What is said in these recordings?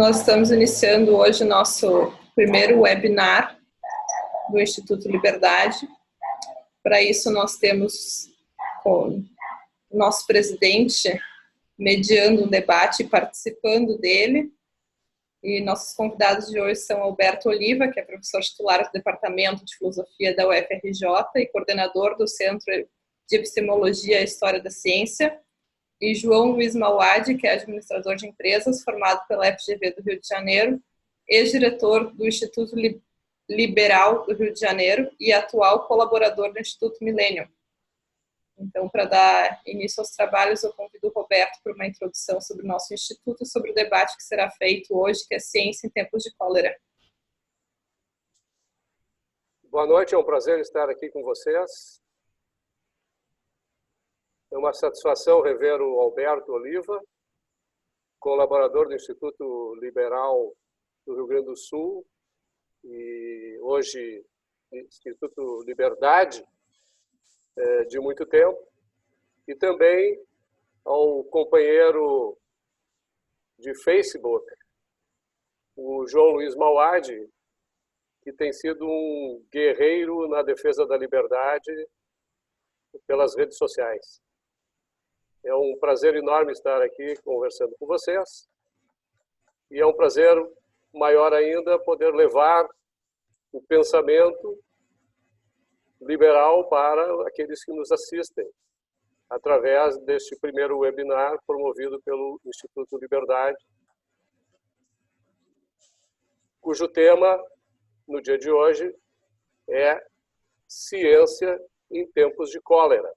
Nós estamos iniciando hoje nosso primeiro webinar do Instituto Liberdade. Para isso, nós temos o nosso presidente mediando um debate e participando dele. E nossos convidados de hoje são Alberto Oliva, que é professor titular do Departamento de Filosofia da UFRJ e coordenador do Centro de Epistemologia e História da Ciência, e João Luiz Mauad, que é administrador de empresas, formado pela FGV do Rio de Janeiro, ex-diretor do Instituto Liberal do Rio de Janeiro e atual colaborador do Instituto Millennium. Então, para dar início aos trabalhos, eu convido o Roberto para uma introdução sobre o nosso instituto e sobre o debate que será feito hoje, que é Ciência em Tempos de Cólera. Boa noite, é um prazer estar aqui com vocês. É uma satisfação rever o Alberto Oliva, colaborador do Instituto Liberal do Rio Grande do Sul e hoje Instituto Liberdade de muito tempo, e também ao companheiro de Facebook, o João Luiz Mauad, que tem sido um guerreiro na defesa da liberdade pelas redes sociais. É um prazer enorme estar aqui conversando com vocês. E é um prazer maior ainda poder levar o pensamento liberal para aqueles que nos assistem, através deste primeiro webinar promovido pelo Instituto Liberdade, cujo tema, no dia de hoje, é Ciência em Tempos de Cólera.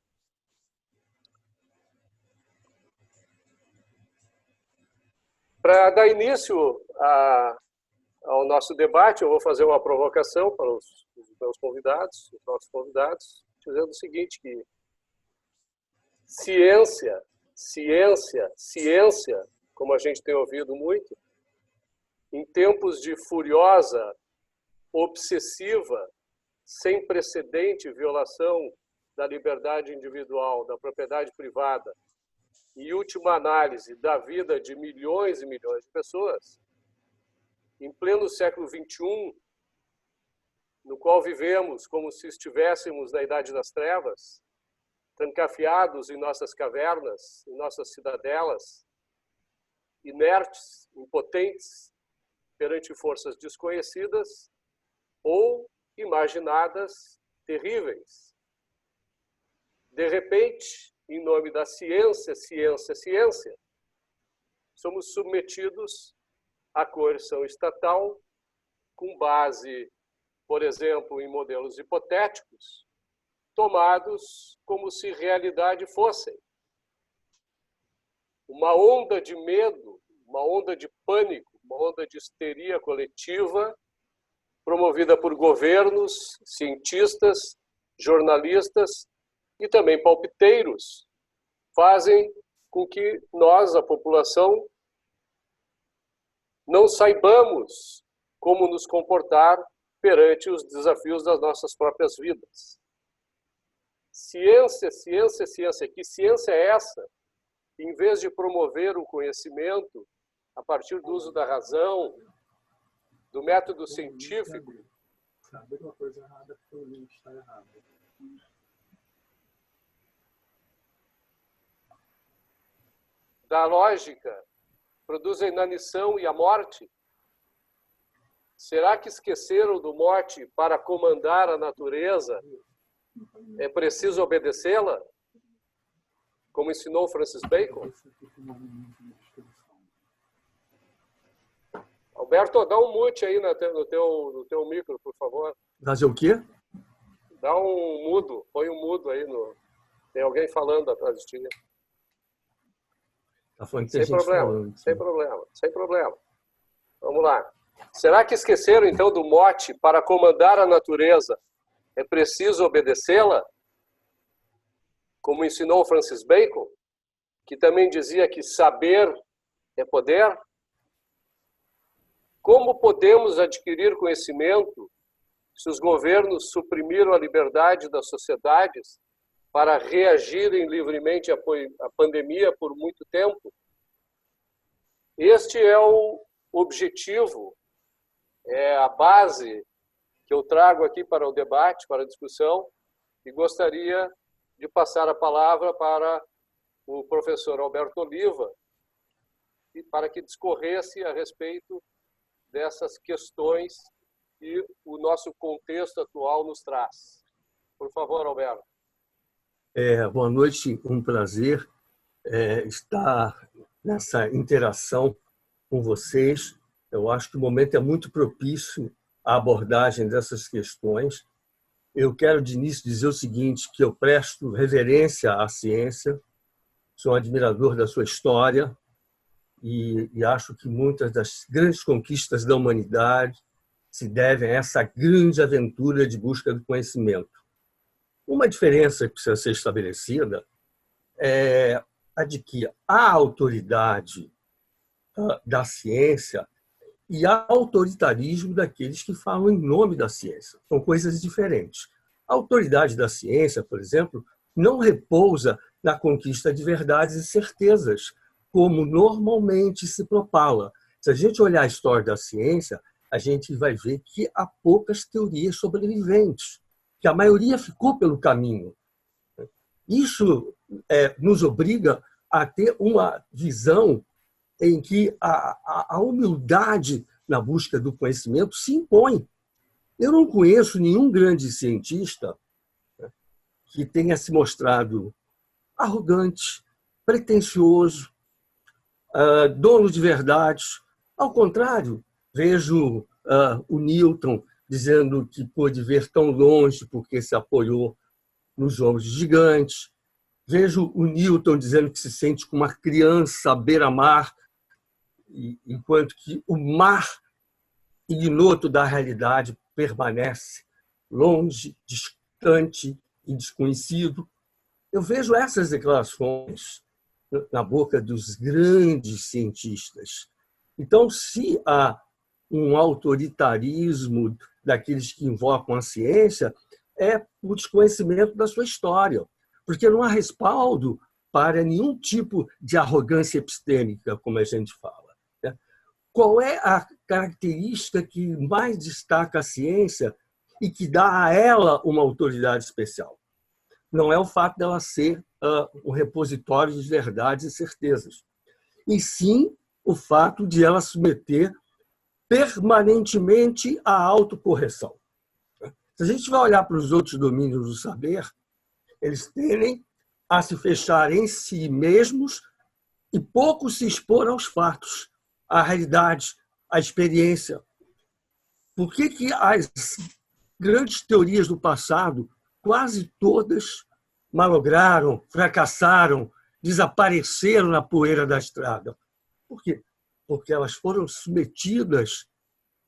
Para dar início ao nosso debate, eu vou fazer uma provocação para os meus convidados, os nossos convidados, dizendo o seguinte, que ciência, como a gente tem ouvido muito, em tempos de furiosa, obsessiva, sem precedente violação da liberdade individual, da propriedade privada, e última análise da vida de milhões e milhões de pessoas, em pleno século XXI, no qual vivemos como se estivéssemos na Idade das Trevas, trancafiados em nossas cavernas, em nossas cidadelas, inertes, impotentes, perante forças desconhecidas ou imaginadas terríveis. De repente, em nome da ciência, somos submetidos à coerção estatal com base, por exemplo, em modelos hipotéticos, tomados como se realidade fossem. Uma onda de medo, uma onda de pânico, uma onda de histeria coletiva, promovida por governos, cientistas, jornalistas e também palpiteiros, fazem com que nós, a população, não saibamos como nos comportar perante os desafios das nossas próprias vidas. Ciência. Que ciência é essa? Em vez de promover o conhecimento a partir do uso da razão, do método científico, saber uma coisa errada provavelmente está errada. Da lógica, produz a inanição e a morte? Será que esqueceram do mote para comandar a natureza? É preciso obedecê-la? Como ensinou Francis Bacon? Alberto, dá um mute aí no teu micro, por favor. Fazer o quê? Dá um mudo, põe um mudo aí. Tem alguém falando atrás de ti. Tá falando que tem gente falando. Sem problema. Vamos lá. Será que esqueceram, então, do mote para comandar a natureza? É preciso obedecê-la? Como ensinou Francis Bacon, que também dizia que saber é poder? Como podemos adquirir conhecimento se os governos suprimiram a liberdade das sociedades para reagirem livremente à pandemia por muito tempo? Este é o objetivo, é a base que eu trago aqui para o debate, para a discussão, e gostaria de passar a palavra para o professor Alberto Oliva, e para que discorresse a respeito dessas questões que o nosso contexto atual nos traz. Por favor, Alberto. Boa noite, um prazer estar nessa interação com vocês. Eu acho que o momento é muito propício à abordagem dessas questões. Eu quero, de início, dizer o seguinte, que eu presto reverência à ciência, sou um admirador da sua história e acho que muitas das grandes conquistas da humanidade se devem a essa grande aventura de busca do conhecimento. Uma diferença que precisa ser estabelecida é a de que há autoridade da ciência e há autoritarismo daqueles que falam em nome da ciência. São coisas diferentes. A autoridade da ciência, por exemplo, não repousa na conquista de verdades e certezas, como normalmente se propala. Se a gente olhar a história da ciência, a gente vai ver que há poucas teorias sobreviventes, que a maioria ficou pelo caminho. Isso nos obriga a ter uma visão em que a humildade na busca do conhecimento se impõe. Eu não conheço nenhum grande cientista que tenha se mostrado arrogante, pretensioso, dono de verdades. Ao contrário, vejo o Newton dizendo que pôde ver tão longe porque se apoiou nos ombros de gigantes. Vejo o Newton dizendo que se sente como uma criança à beira-mar, enquanto que o mar ignoto da realidade permanece longe, distante e desconhecido. Eu vejo essas declarações na boca dos grandes cientistas. Então, se há um autoritarismo daqueles que invocam a ciência, é o desconhecimento da sua história, porque não há respaldo para nenhum tipo de arrogância epistêmica, como a gente fala. Qual é a característica que mais destaca a ciência e que dá a ela uma autoridade especial? Não é o fato dela ser um repositório de verdades e certezas, e sim o fato de ela submeter permanentemente à autocorreção. Se a gente vai olhar para os outros domínios do saber, eles tendem a se fechar em si mesmos e pouco se expor aos fatos, à realidade, à experiência. Por que as grandes teorias do passado, quase todas, malograram, fracassaram, desapareceram na poeira da estrada? Por quê? Porque elas foram submetidas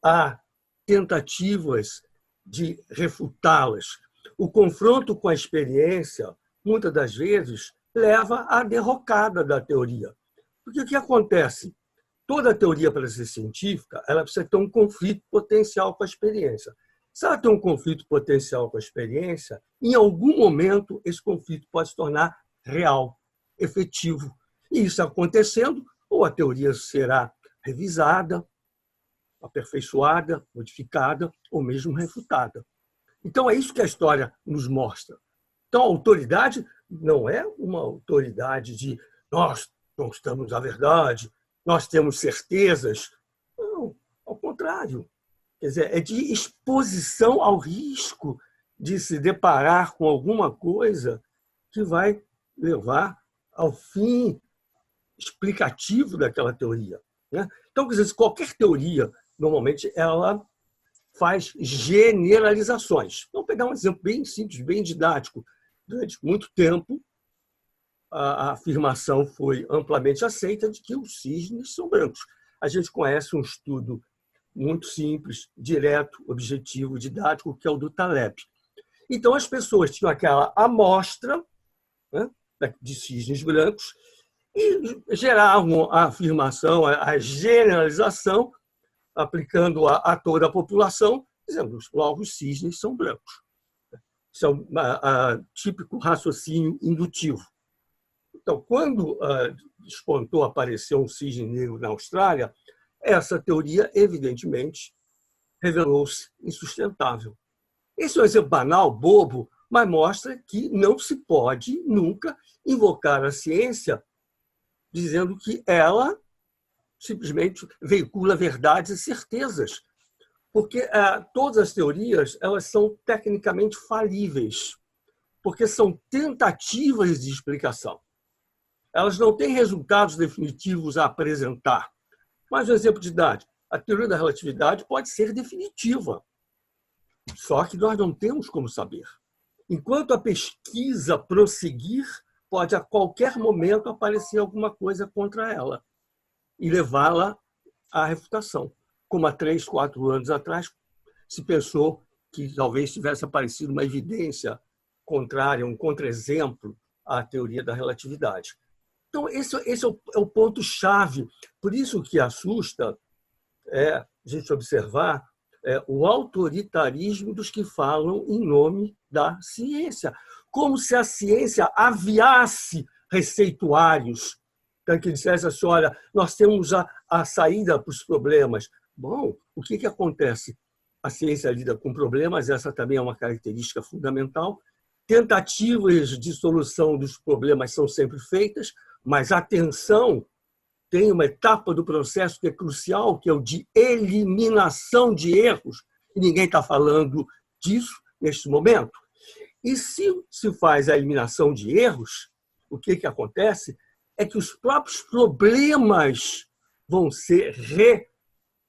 a tentativas de refutá-las. O confronto com a experiência, muitas das vezes, leva à derrocada da teoria. Porque o que acontece? Toda teoria, para ser científica, ela precisa ter um conflito potencial com a experiência. Se ela tem um conflito potencial com a experiência, em algum momento esse conflito pode se tornar real, efetivo. E isso acontecendo, ou a teoria será revisada, aperfeiçoada, modificada ou mesmo refutada. Então, é isso que a história nos mostra. Então, a autoridade não é uma autoridade de nós constamos a verdade, nós temos certezas. Não, ao contrário. Quer dizer, é de exposição ao risco de se deparar com alguma coisa que vai levar ao fim explicativo daquela teoria. Então, quer dizer, qualquer teoria, normalmente, ela faz generalizações. Vamos pegar um exemplo bem simples, bem didático. Durante muito tempo, a afirmação foi amplamente aceita de que os cisnes são brancos. A gente conhece um estudo muito simples, direto, objetivo, didático, que é o do Taleb. Então, as pessoas tinham aquela amostra, né, de cisnes brancos e geravam a afirmação, a generalização, aplicando a toda a população, dizendo que logo os cisnes são brancos. Isso é um típico raciocínio indutivo. Então, quando despontou, apareceu um cisne negro na Austrália, essa teoria, evidentemente, revelou-se insustentável. Esse é um exemplo banal, bobo, mas mostra que não se pode nunca invocar a ciência dizendo que ela simplesmente veicula verdades e certezas, porque todas as teorias elas são tecnicamente falíveis, porque são tentativas de explicação. Elas não têm resultados definitivos a apresentar. Mais um exemplo de idade. A teoria da relatividade pode ser definitiva, só que nós não temos como saber. Enquanto a pesquisa prosseguir, pode a qualquer momento aparecer alguma coisa contra ela e levá-la à refutação. Como há 3, 4 anos atrás, se pensou que talvez tivesse aparecido uma evidência contrária, um contra-exemplo à teoria da relatividade. Então, esse é o ponto-chave. Por isso que assusta a gente observar o autoritarismo dos que falam em nome da ciência, como se a ciência aviasse receituários, então, que dissesse assim, olha, nós temos a saída para os problemas. Bom, o que acontece? A ciência lida com problemas, essa também é uma característica fundamental. Tentativas de solução dos problemas são sempre feitas, mas atenção, tem uma etapa do processo que é crucial, que é o de eliminação de erros, e ninguém está falando disso neste momento. E se se faz a eliminação de erros, o que acontece é que os próprios problemas vão ser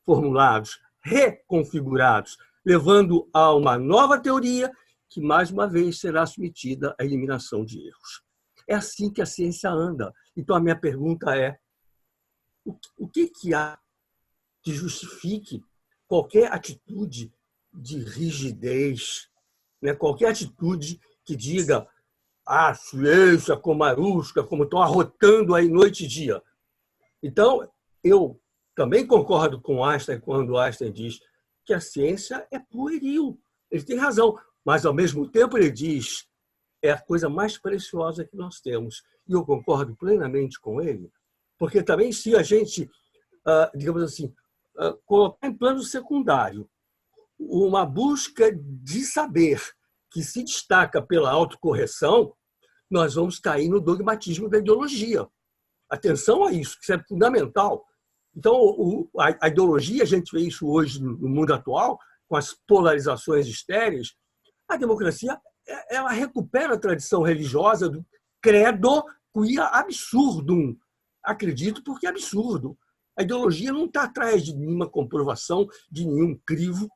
reformulados, reconfigurados, levando a uma nova teoria que, mais uma vez, será submetida à eliminação de erros. É assim que a ciência anda. Então, a minha pergunta é, o que há que justifique qualquer atitude de rigidez, né? Qualquer atitude que diga a ciência como marusca, como estão arrotando aí noite e dia. Então, eu também concordo com Einstein quando Einstein diz que a ciência é pueril. Ele tem razão, mas, ao mesmo tempo, ele diz é a coisa mais preciosa que nós temos. E eu concordo plenamente com ele, porque também se a gente, digamos assim, colocar em plano secundário uma busca de saber que se destaca pela autocorreção, nós vamos cair no dogmatismo da ideologia. Atenção a isso, que isso é fundamental. Então, a ideologia, a gente vê isso hoje no mundo atual, com as polarizações estéreis, a democracia ela recupera a tradição religiosa do credo quia absurdum. Acredito porque é absurdo. A ideologia não está atrás de nenhuma comprovação, de nenhum crivo.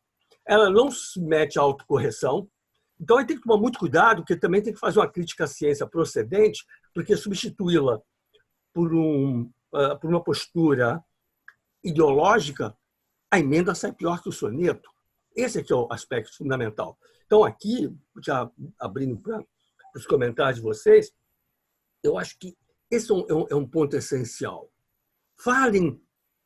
Ela não se mete à autocorreção. Então, tem que tomar muito cuidado, porque também tem que fazer uma crítica à ciência procedente, porque substituí-la por uma postura ideológica, a emenda sai pior que o soneto. Esse é que é o aspecto fundamental. Então, aqui, já abrindo para os comentários de vocês, eu acho que esse é um ponto essencial. Falem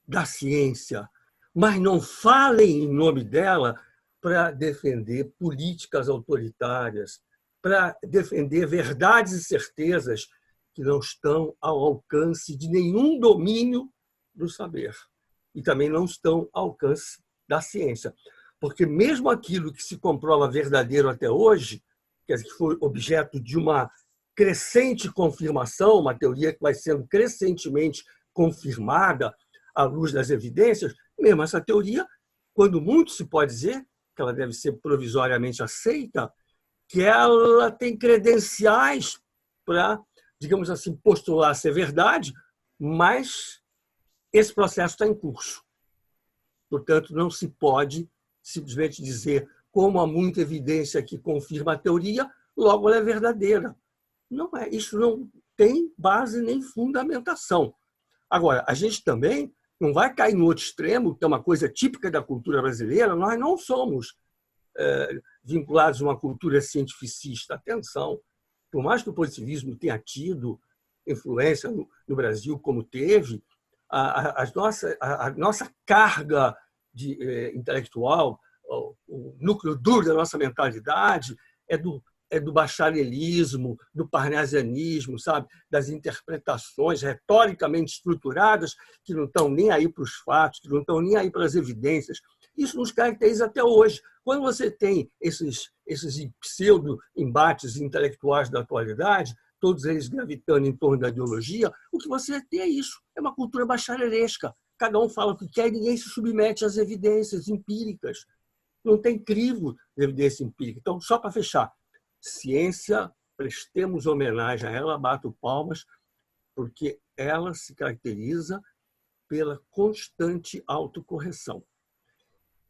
da ciência, mas não falem em nome dela para defender políticas autoritárias, para defender verdades e certezas que não estão ao alcance de nenhum domínio do saber e também não estão ao alcance da ciência. Porque mesmo aquilo que se comprova verdadeiro até hoje, quer dizer, que foi objeto de uma crescente confirmação, uma teoria que vai sendo crescentemente confirmada à luz das evidências, mesmo essa teoria, quando muito se pode dizer que ela deve ser provisoriamente aceita, que ela tem credenciais para, digamos assim, postular ser verdade, mas esse processo está em curso. Portanto, não se pode simplesmente dizer, como há muita evidência que confirma a teoria, logo ela é verdadeira. Não é, isso não tem base nem fundamentação. Agora, a gente também não vai cair no outro extremo, que é uma coisa típica da cultura brasileira, nós não somos vinculados a uma cultura cientificista. Atenção, por mais que o positivismo tenha tido influência no Brasil, como teve, a nossa carga intelectual, o núcleo duro da nossa mentalidade é do do bacharelismo, do parnasianismo, sabe? Das interpretações retoricamente estruturadas que não estão nem aí para os fatos, que não estão nem aí para as evidências. Isso nos caracteriza até hoje. Quando você tem esses pseudo-embates intelectuais da atualidade, todos eles gravitando em torno da ideologia, o que você tem é isso, é uma cultura bachareresca. Cada um fala o que quer e ninguém se submete às evidências empíricas. Não tem crivo de evidência empírica. Então, só para fechar, ciência, prestemos homenagem a ela, bato palmas, porque ela se caracteriza pela constante autocorreção.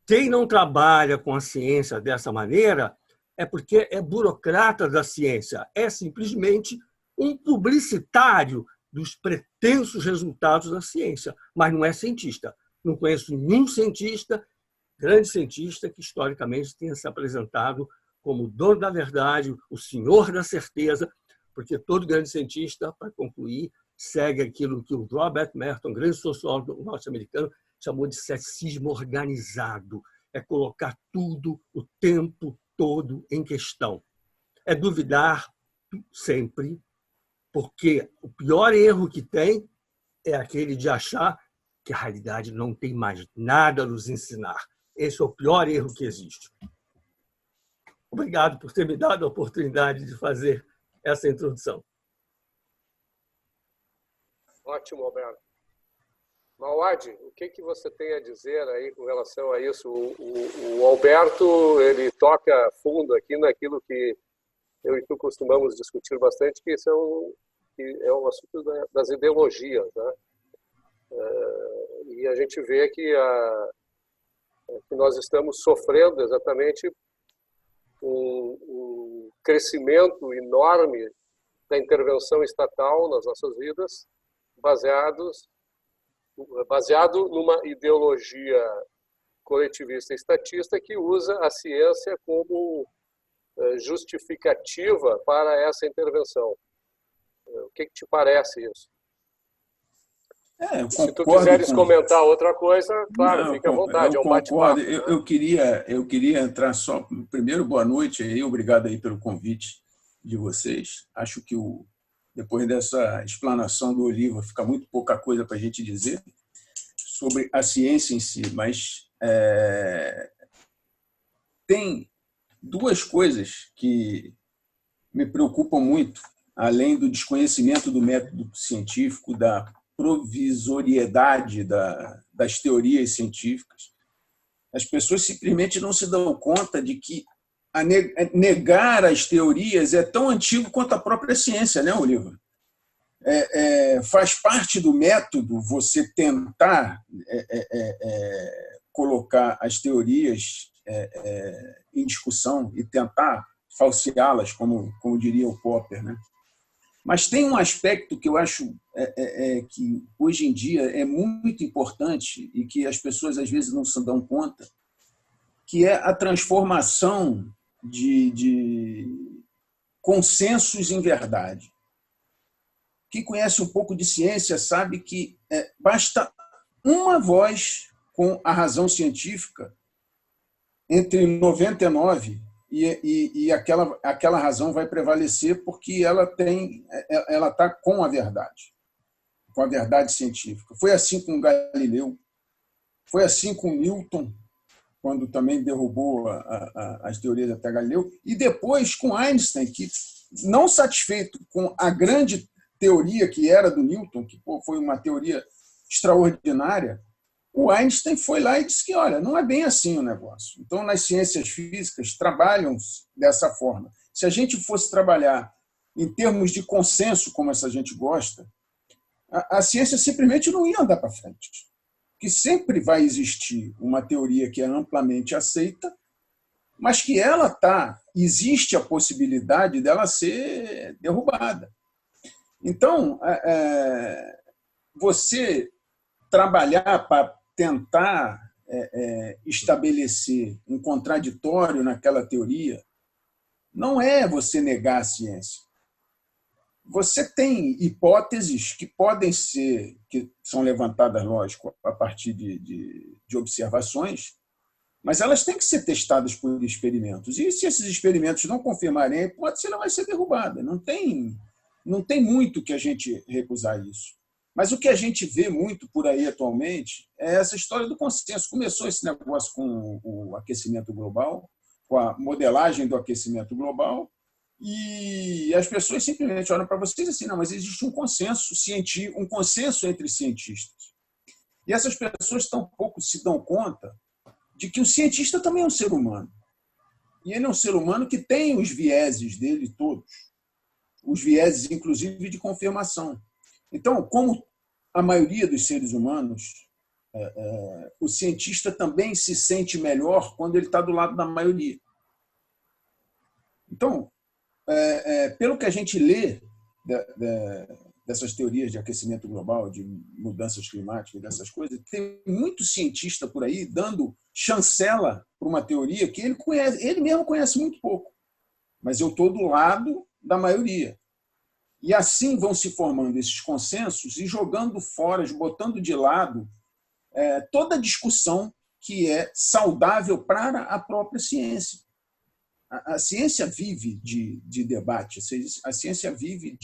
Quem não trabalha com a ciência dessa maneira é porque é burocrata da ciência, é simplesmente um publicitário dos pretensos resultados da ciência, mas não é cientista. Não conheço nenhum cientista, grande cientista, que historicamente tenha se apresentado como o dono da verdade, o senhor da certeza, porque todo grande cientista, para concluir, segue aquilo que o Robert Merton, grande sociólogo norte-americano, chamou de ceticismo organizado. É colocar tudo o tempo todo em questão. É duvidar sempre, porque o pior erro que tem é aquele de achar que a realidade não tem mais nada a nos ensinar. Esse é o pior erro que existe. Obrigado por ter me dado a oportunidade de fazer essa introdução. Ótimo, Alberto. Mauad, o que você tem a dizer aí com relação a isso? O Alberto, ele toca fundo aqui naquilo que eu e tu costumamos discutir bastante, que é um assunto das ideologias, né? E a gente vê que nós estamos sofrendo exatamente um crescimento enorme da intervenção estatal nas nossas vidas, baseado numa ideologia coletivista e estatista que usa a ciência como justificativa para essa intervenção. O que te parece isso? Se tu quiseres comentar outra coisa, claro, fica à vontade, é um bate-papo. Eu queria entrar só... Primeiro, boa noite, aí, obrigado aí pelo convite de vocês. Acho que depois dessa explanação do Oliva, fica muito pouca coisa para a gente dizer sobre a ciência em si, mas tem duas coisas que me preocupam muito, além do desconhecimento do método científico, da provisoriedade das teorias científicas. As pessoas simplesmente não se dão conta de que negar as teorias é tão antigo quanto a própria ciência, né, Oliva? Faz parte do método você tentar colocar as teorias em discussão e tentar falseá-las, como diria o Popper, né? Mas tem um aspecto que eu acho que hoje em dia é muito importante e que as pessoas às vezes não se dão conta, que é a transformação de consensos em verdade. Quem conhece um pouco de ciência sabe que basta uma voz com a razão científica entre 99 e aquela razão vai prevalecer porque ela está com a verdade científica. Foi assim com Galileu, foi assim com Newton, quando também derrubou as teorias até Galileu, e depois com Einstein, que, não satisfeito com a grande teoria que era do Newton, que foi uma teoria extraordinária, o Einstein foi lá e disse que, olha, não é bem assim o negócio. Então, nas ciências físicas, trabalham dessa forma. Se a gente fosse trabalhar em termos de consenso, como essa gente gosta, a ciência simplesmente não ia andar para frente. Que sempre vai existir uma teoria que é amplamente aceita, mas que existe a possibilidade dela ser derrubada. Então, você trabalhar para tentar estabelecer um contraditório naquela teoria não é você negar a ciência. Você tem hipóteses que são levantadas, lógico, a partir de observações, Mas elas têm que ser testadas por experimentos. E se esses experimentos não confirmarem a hipótese, ela vai ser derrubada. Não tem muito que a gente recusar isso. Mas o que a gente vê muito por aí atualmente é essa história do consenso. Começou esse negócio com o aquecimento global, com a modelagem do aquecimento global, e as pessoas simplesmente olham para vocês assim, não, mas existe um consenso entre cientistas. E essas pessoas tampouco se dão conta de que o cientista também é um ser humano. E ele é um ser humano que tem os vieses dele todos, os vieses, inclusive, de confirmação. Então, como a maioria dos seres humanos, o cientista também se sente melhor quando ele está do lado da maioria. Então, pelo que a gente lê dessas teorias de aquecimento global, de mudanças climáticas, dessas coisas, tem muito cientista por aí dando chancela para uma teoria que ele mesmo conhece muito pouco. Mas eu estou do lado da maioria. E assim vão se formando esses consensos e jogando fora, botando de lado toda a discussão que é saudável para a própria ciência. A ciência vive de debate, a ciência vive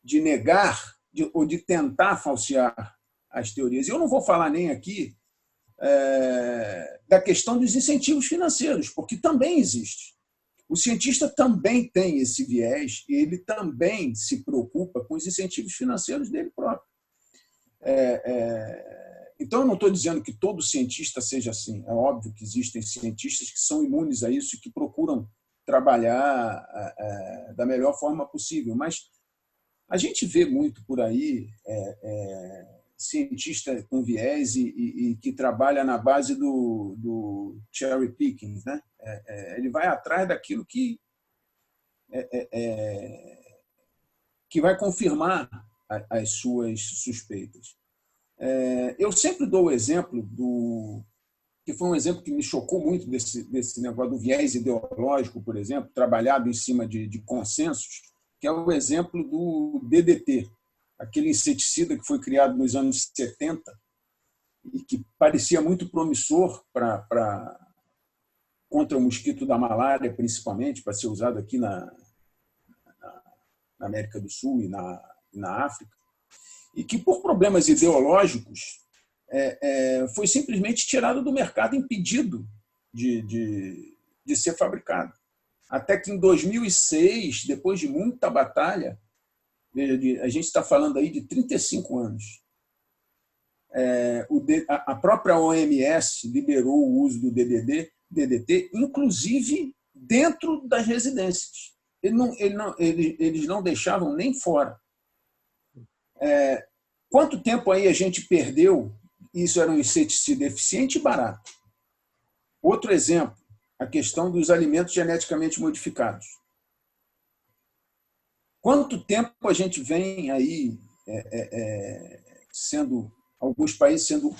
de negar ou de tentar falsear as teorias. Eu não vou falar nem aqui da questão dos incentivos financeiros, porque também existe. O cientista também tem esse viés e ele também se preocupa com os incentivos financeiros dele próprio. Então, eu não estou dizendo que todo cientista seja assim. É óbvio que existem cientistas que são imunes a isso e que procuram trabalhar da melhor forma possível. Mas a gente vê muito por aí cientista com viés e que trabalha na base do cherry picking, né? Ele vai atrás daquilo que vai confirmar as suas suspeitas. Eu sempre dou o exemplo que foi um exemplo que me chocou muito desse negócio do viés ideológico, por exemplo, trabalhado em cima de consensos, que é o exemplo do DDT, aquele inseticida que foi criado nos anos 70 e que parecia muito promissor contra o mosquito da malária, principalmente, para ser usado aqui na América do Sul e na África, e que, por problemas ideológicos, foi simplesmente tirado do mercado, impedido de ser fabricado. Até que, em 2006, depois de muita batalha, a gente está falando aí de 35 anos, a própria OMS liberou o uso do DDT, inclusive dentro das residências. Eles não deixavam nem fora. Quanto tempo aí a gente perdeu? Isso era um inseticida eficiente e barato. Outro exemplo, a questão dos alimentos geneticamente modificados. Quanto tempo a gente vem aí alguns países sendo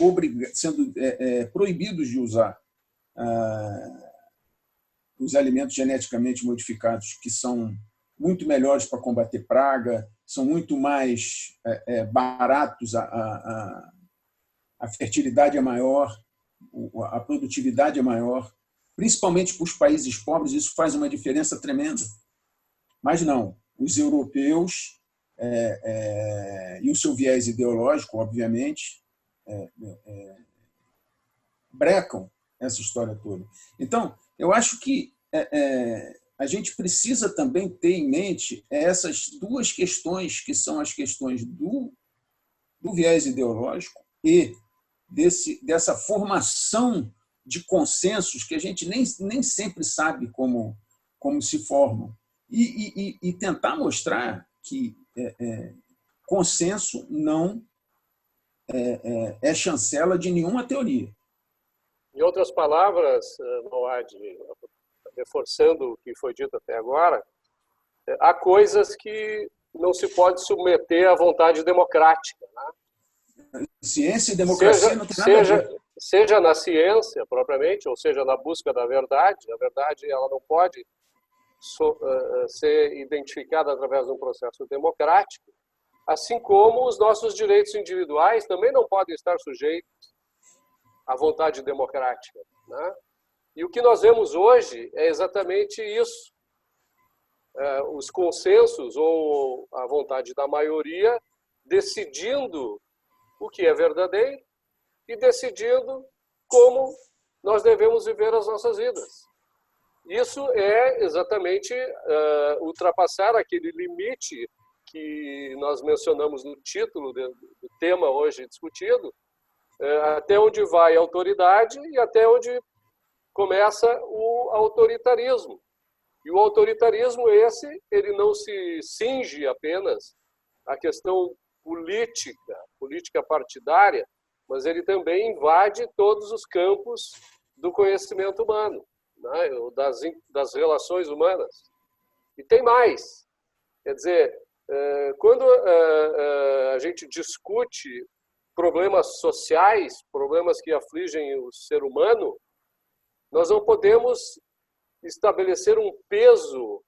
proibidos de usar os alimentos geneticamente modificados, que são muito melhores para combater praga, são muito mais baratos, a fertilidade é maior, a produtividade é maior, principalmente para os países pobres, isso faz uma diferença tremenda. Mas não, os europeus e o seu viés ideológico, obviamente, brecam essa história toda. Então, eu acho que a gente precisa também ter em mente essas duas questões, que são as questões do viés ideológico e dessa formação de consensos que a gente nem sempre sabe como se formam. E tentar mostrar que consenso não é chancela de nenhuma teoria. Em outras palavras, Moad, reforçando o que foi dito até agora, há coisas que não se pode submeter à vontade democrática, né? Ciência e democracia não tem nada a ver. Seja na ciência, propriamente, ou seja na busca da verdade. A verdade ela não pode ser identificada através de um processo democrático, assim como os nossos direitos individuais também não podem estar sujeitos a vontade democrática, né? E o que nós vemos hoje é exatamente isso. Os consensos ou a vontade da maioria decidindo o que é verdadeiro e decidindo como nós devemos viver as nossas vidas. Isso é exatamente ultrapassar aquele limite que nós mencionamos no título do tema hoje discutido, até onde vai a autoridade e até onde começa o autoritarismo. E o autoritarismo ele não se cinge apenas à questão política partidária, mas ele também invade todos os campos do conhecimento humano, né? das relações humanas. E tem mais. Quer dizer, quando a gente discute problemas sociais, problemas que afligem o ser humano, nós não podemos estabelecer um peso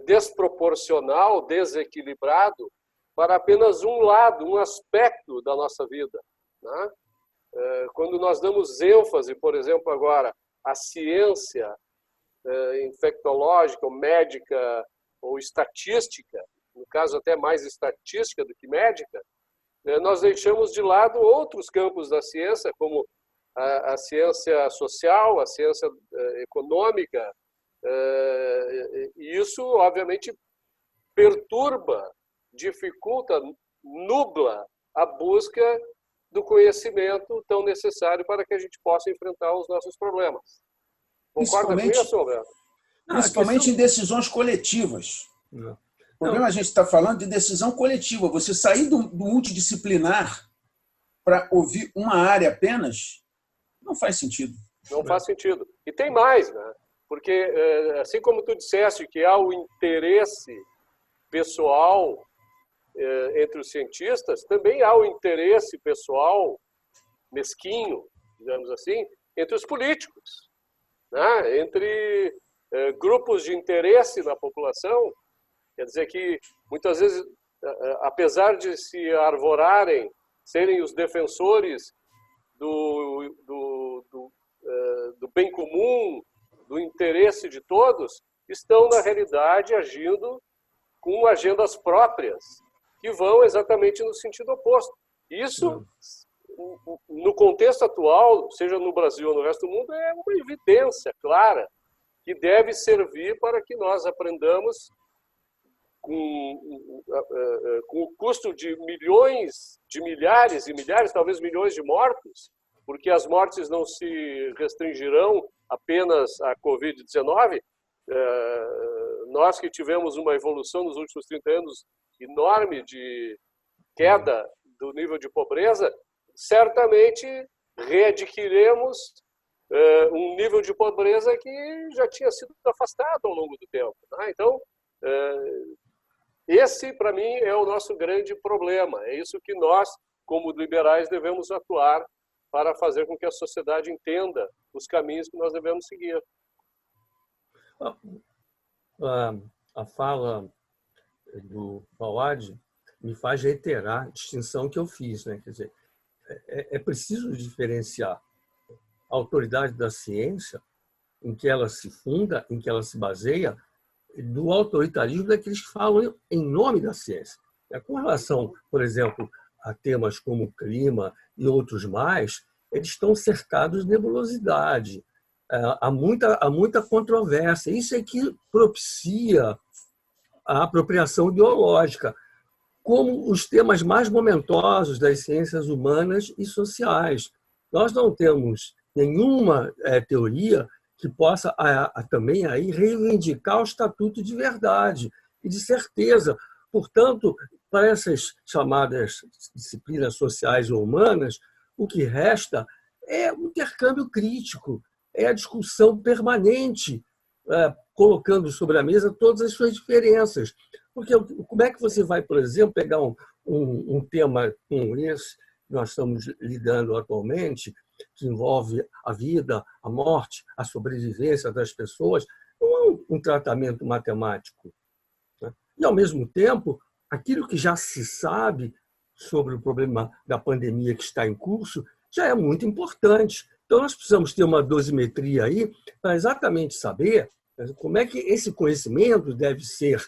desproporcional, desequilibrado, para apenas um lado, um aspecto da nossa vida, né? Quando nós damos ênfase, por exemplo, agora, à ciência infectológica, ou médica, ou estatística, no caso até mais estatística do que médica, nós deixamos de lado outros campos da ciência, como a ciência social, a ciência econômica, e isso, obviamente, perturba, dificulta, nubla a busca do conhecimento tão necessário para que a gente possa enfrentar os nossos problemas. Concorda com isso, Alberto? Principalmente em decisões coletivas. Não. O problema a gente está falando de decisão coletiva. Você sair do multidisciplinar para ouvir uma área apenas não faz sentido. Não faz sentido. E tem mais, né? Porque, assim como tu disseste que há o interesse pessoal entre os cientistas, também há o interesse pessoal mesquinho, digamos assim, entre os políticos, né? Entre grupos de interesse na população. Quer dizer que, muitas vezes, apesar de se arvorarem, serem os defensores do bem comum, do interesse de todos, estão, na realidade, agindo com agendas próprias, que vão exatamente no sentido oposto. Isso, no contexto atual, seja no Brasil ou no resto do mundo, é uma evidência clara que deve servir para que nós aprendamos com o custo de milhões, de milhares e milhares, talvez milhões de mortos, porque as mortes não se restringirão apenas à Covid-19. Nós que tivemos uma evolução nos últimos 30 anos enorme de queda do nível de pobreza, certamente readquiriremos um nível de pobreza que já tinha sido afastado ao longo do tempo. Tá? Então, esse, para mim, é o nosso grande problema. É isso que nós, como liberais, devemos atuar para fazer com que a sociedade entenda os caminhos que nós devemos seguir. A fala do Fawad me faz reiterar a distinção que eu fiz, né? Quer dizer, é preciso diferenciar a autoridade da ciência, em que ela se funda, em que ela se baseia, do autoritarismo daqueles que falam em nome da ciência. Com relação, por exemplo, a temas como clima e outros mais, eles estão cercados de nebulosidade. Há muita controvérsia. Isso é que propicia a apropriação ideológica, como os temas mais momentosos das ciências humanas e sociais. Nós não temos nenhuma teoria que possa também aí reivindicar o estatuto de verdade e de certeza. Portanto, para essas chamadas disciplinas sociais ou humanas, o que resta é o intercâmbio crítico, é a discussão permanente, colocando sobre a mesa todas as suas diferenças. Porque como é que você vai, por exemplo, pegar um tema como esse que nós estamos lidando atualmente, que envolve a vida, a morte, a sobrevivência das pessoas, não é um tratamento matemático, né? E, ao mesmo tempo, aquilo que já se sabe sobre o problema da pandemia que está em curso já é muito importante. Então, nós precisamos ter uma dosimetria aí para exatamente saber como é que esse conhecimento deve ser,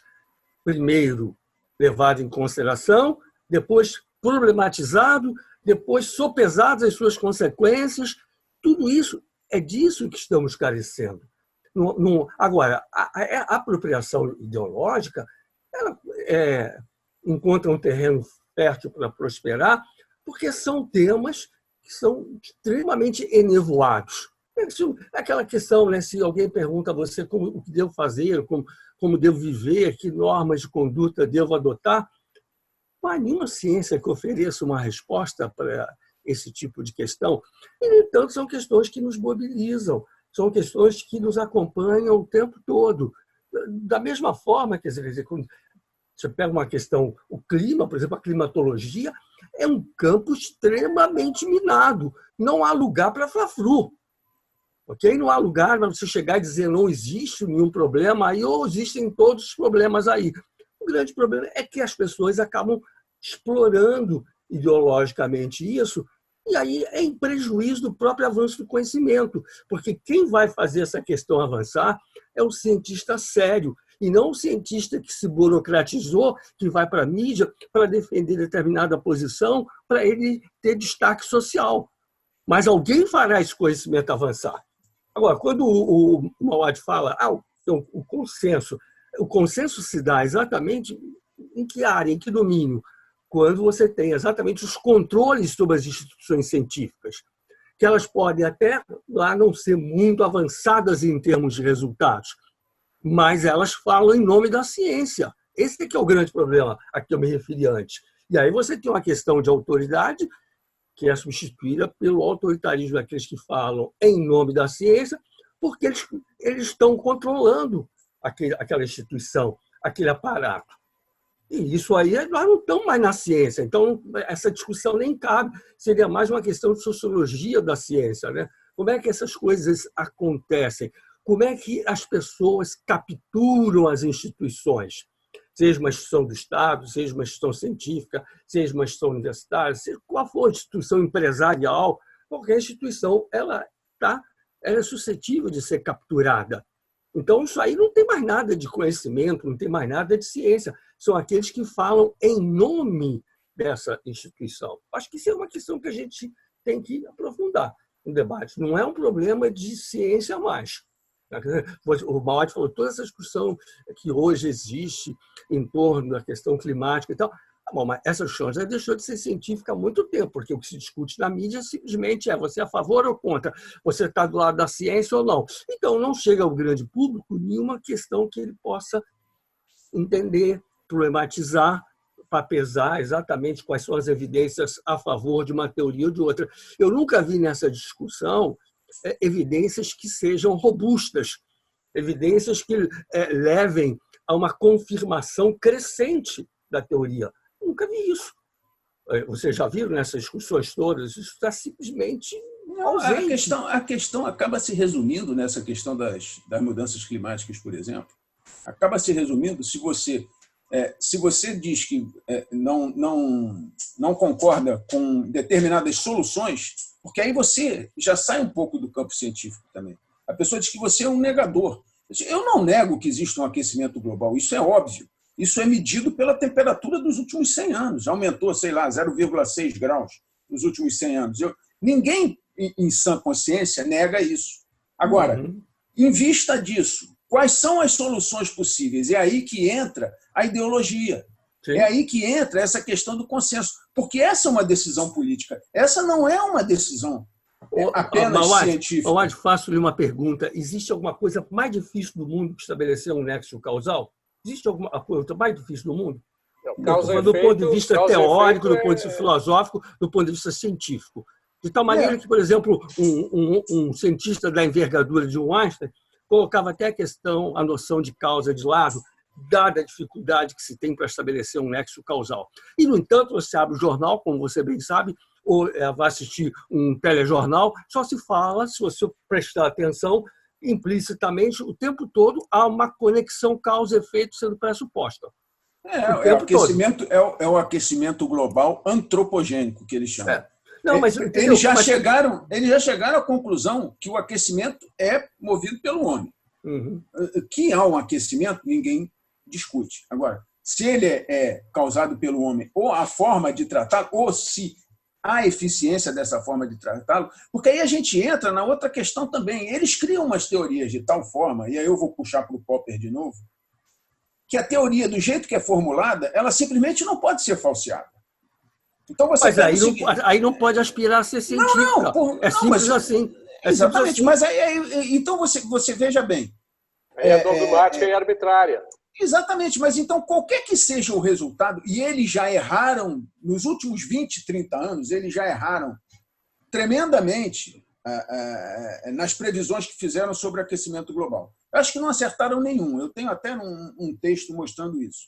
primeiro, levado em consideração, depois problematizado, depois sopesado as suas consequências. Tudo isso é disso que estamos carecendo. Agora, a apropriação ideológica ela encontra um terreno fértil para prosperar, porque são temas que são extremamente enevoados. Aquela questão, né, se alguém pergunta a você o que devo fazer, como devo viver, que normas de conduta devo adotar, não há nenhuma ciência que ofereça uma resposta para esse tipo de questão. E, no entanto, são questões que nos mobilizam, são questões que nos acompanham o tempo todo. Da mesma forma, quer dizer, quando você pega uma questão, o clima, por exemplo, a climatologia, é um campo extremamente minado. Não há lugar para fla-flu. Okay? Não há lugar para você chegar e dizer não existe nenhum problema aí ou existem todos os problemas aí. O grande problema é que as pessoas acabam explorando ideologicamente isso e aí é em prejuízo do próprio avanço do conhecimento, porque quem vai fazer essa questão avançar é o cientista sério e não o cientista que se burocratizou, que vai para a mídia para defender determinada posição, para ele ter destaque social. Mas alguém fará esse conhecimento avançar. Agora, quando o Mauad fala o consenso se dá exatamente em que área, em que domínio? Quando você tem exatamente os controles sobre as instituições científicas, que elas podem até lá não ser muito avançadas em termos de resultados, mas elas falam em nome da ciência. Esse é que é o grande problema a que eu me referi antes. E aí você tem uma questão de autoridade, que é substituída pelo autoritarismo daqueles que falam em nome da ciência, porque eles estão controlando aquela instituição, aquele aparato. E isso aí, nós não estamos mais na ciência, então essa discussão nem cabe, seria mais uma questão de sociologia da ciência, né? Como é que essas coisas acontecem? Como é que as pessoas capturam as instituições? Seja uma instituição do Estado, seja uma instituição científica, seja uma instituição universitária, seja qual for a instituição empresarial, qualquer instituição ela é suscetível de ser capturada. Então, isso aí não tem mais nada de conhecimento, não tem mais nada de ciência. São aqueles que falam em nome dessa instituição. Acho que isso é uma questão que a gente tem que aprofundar no debate. Não é um problema de ciência mais. O Mauad falou toda essa discussão que hoje existe em torno da questão climática e tal. Bom, mas essa discussão já deixou de ser científica há muito tempo, porque o que se discute na mídia simplesmente é você é a favor ou contra, você está do lado da ciência ou não. Então, não chega ao grande público nenhuma questão que ele possa entender, problematizar, para pesar exatamente quais são as evidências a favor de uma teoria ou de outra. Eu nunca vi nessa discussão evidências que sejam robustas, evidências que levem a uma confirmação crescente da teoria. Nunca vi isso. Vocês já viram nessas discussões todas? Isso está simplesmente ausente. A questão acaba se resumindo nessa questão das mudanças climáticas, por exemplo. Acaba se resumindo se você diz que não concorda com determinadas soluções, porque aí você já sai um pouco do campo científico também. A pessoa diz que você é um negador. Eu não nego que existe um aquecimento global, isso é óbvio. Isso é medido pela temperatura dos últimos 100 anos. Aumentou, sei lá, 0,6 graus nos últimos 100 anos. Ninguém, em sã consciência, nega isso. Agora, em vista disso, quais são as soluções possíveis? É aí que entra a ideologia. Sim. É aí que entra essa questão do consenso. Porque essa é uma decisão política. Essa não é uma decisão apenas científica. Mauad, faço-lhe uma pergunta. Existe alguma coisa mais difícil do mundo que estabelecer um nexo causal? Existe alguma coisa mais difícil do mundo? Do ponto de vista teórico, do ponto de vista filosófico, do ponto de vista científico. De tal maneira que, por exemplo, um cientista da envergadura de Einstein colocava até a noção de causa de lado, dada a dificuldade que se tem para estabelecer um nexo causal. E, no entanto, você abre o jornal, como você bem sabe, ou vai assistir um telejornal, só se fala, se você prestar atenção, implicitamente, o tempo todo, há uma conexão causa-efeito sendo pressuposta. É o aquecimento global antropogênico, que eles chamam. Não, mas entendeu? Eles já chegaram à conclusão que o aquecimento é movido pelo homem. Uhum. Que há um aquecimento, ninguém discute. Agora, se ele é causado pelo homem, ou a forma de tratá-lo, ou se há eficiência dessa forma de tratá-lo, porque aí a gente entra na outra questão também. Eles criam umas teorias de tal forma, e aí eu vou puxar para o Popper de novo, que a teoria, do jeito que é formulada, ela simplesmente não pode ser falseada. Então você Mas aí não pode aspirar a ser científica. É simples assim. Exatamente, mas então você veja bem. É dogmática e arbitrária. Exatamente, mas então qualquer que seja o resultado, e eles já erraram, nos últimos 20, 30 anos, eles já erraram tremendamente nas previsões que fizeram sobre o aquecimento global. Eu acho que não acertaram nenhum, eu tenho até um texto mostrando isso.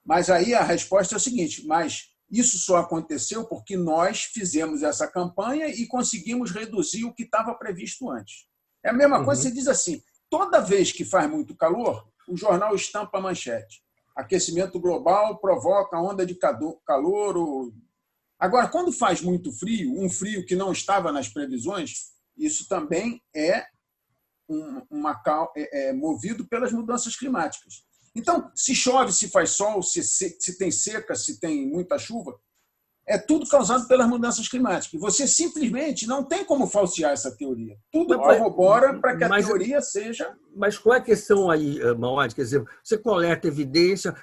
Mas aí a resposta é o seguinte, mas isso só aconteceu porque nós fizemos essa campanha e conseguimos reduzir o que estava previsto antes. É a mesma coisa, você diz assim, toda vez que faz muito calor, o jornal estampa a manchete. Aquecimento global provoca onda de calor. Agora, quando faz muito frio, um frio que não estava nas previsões, isso também é movido pelas mudanças climáticas. Então, se chove, se faz sol, se tem seca, se tem muita chuva, é tudo causado pelas mudanças climáticas. Você simplesmente não tem como falsear essa teoria. Tudo corrobora para que a teoria seja... Mas qual é a questão aí, Mauad? Quer dizer, você coleta evidência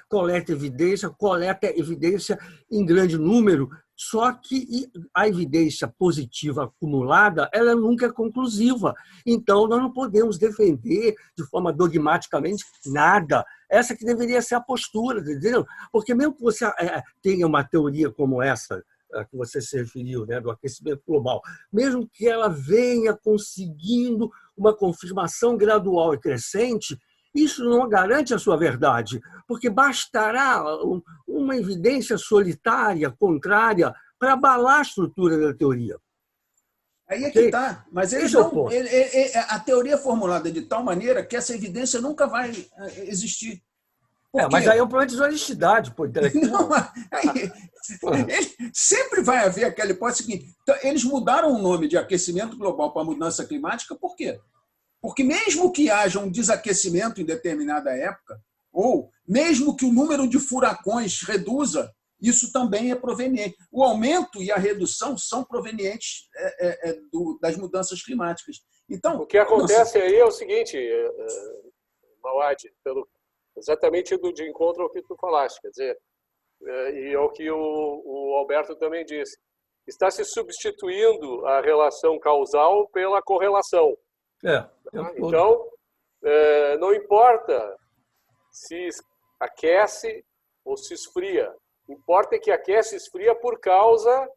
em grande número, só que a evidência positiva acumulada, ela nunca é conclusiva. Então, nós não podemos defender de forma dogmaticamente nada. Essa que deveria ser a postura, entendeu? Porque mesmo que você tenha uma teoria como essa, que você se referiu, né, do aquecimento global, mesmo que ela venha conseguindo uma confirmação gradual e crescente, isso não garante a sua verdade, porque bastará uma evidência solitária, contrária, para abalar a estrutura da teoria. Aí é que está. Mas a teoria é formulada de tal maneira que essa evidência nunca vai existir. Mas aí é um problema de desonestidade, pô, intelectual. Sempre vai haver aquela hipótese seguinte. Então, eles mudaram o nome de aquecimento global para mudança climática, por quê? Porque mesmo que haja um desaquecimento em determinada época, ou mesmo que o número de furacões reduza, isso também é proveniente. O aumento e a redução são provenientes das mudanças climáticas. Então, o que acontece aí é o seguinte, Mauad, exatamente de encontro ao que tu falaste, quer dizer, e ao que o Alberto também disse, está se substituindo a relação causal pela correlação. Então, não importa se aquece ou se esfria, importa que aquece e esfria por causa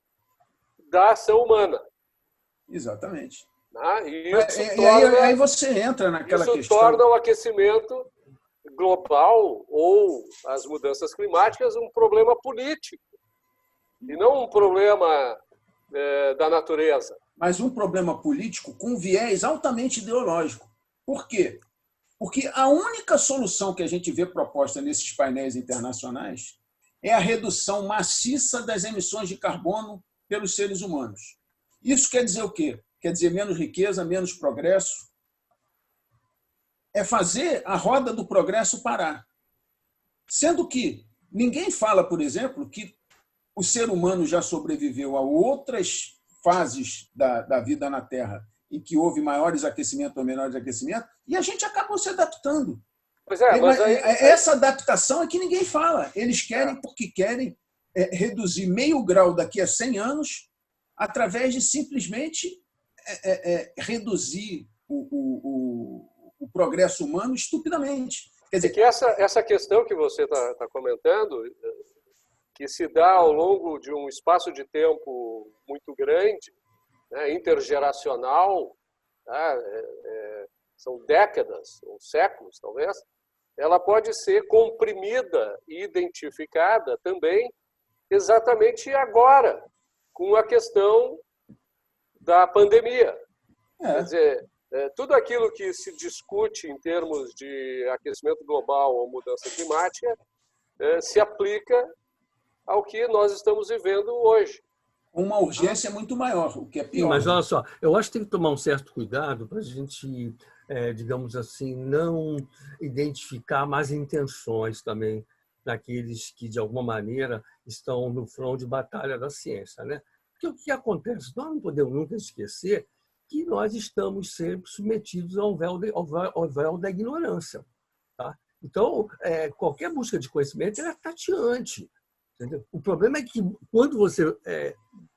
da ação humana. Exatamente. Aí você entra naquela questão. Isso torna o aquecimento global ou as mudanças climáticas um problema político e não um problema da natureza. Mas um problema político com viés altamente ideológico. Por quê? Porque a única solução que a gente vê proposta nesses painéis internacionais é a redução maciça das emissões de carbono pelos seres humanos. Isso quer dizer o quê? Quer dizer menos riqueza, menos progresso. É fazer a roda do progresso parar. Sendo que ninguém fala, por exemplo, que o ser humano já sobreviveu a outras fases da vida na Terra em que houve maiores aquecimentos ou menores aquecimentos, e a gente acabou se adaptando. Pois mas essa adaptação é que ninguém fala. Eles querem porque querem reduzir meio grau daqui a 100 anos através de simplesmente reduzir o progresso humano estupidamente. Quer dizer, que essa questão que você está comentando, que se dá ao longo de um espaço de tempo muito grande, né, intergeracional, são décadas ou séculos, talvez, ela pode ser comprimida e identificada também exatamente agora, com a questão da pandemia. Quer dizer, tudo aquilo que se discute em termos de aquecimento global ou mudança climática se aplica ao que nós estamos vivendo hoje. uma urgência muito maior, o que é Sim, pior. mas né? olha só, eu acho que tem que tomar um certo cuidado para a gente, digamos assim, não identificar más intenções também daqueles que, de alguma maneira, estão no front de batalha da ciência, né? Porque o que acontece? Nós não podemos nunca esquecer que nós estamos sempre submetidos ao véu da ignorância. Tá? Então, qualquer busca de conhecimento é tateante. Entendeu? O problema é que, quando você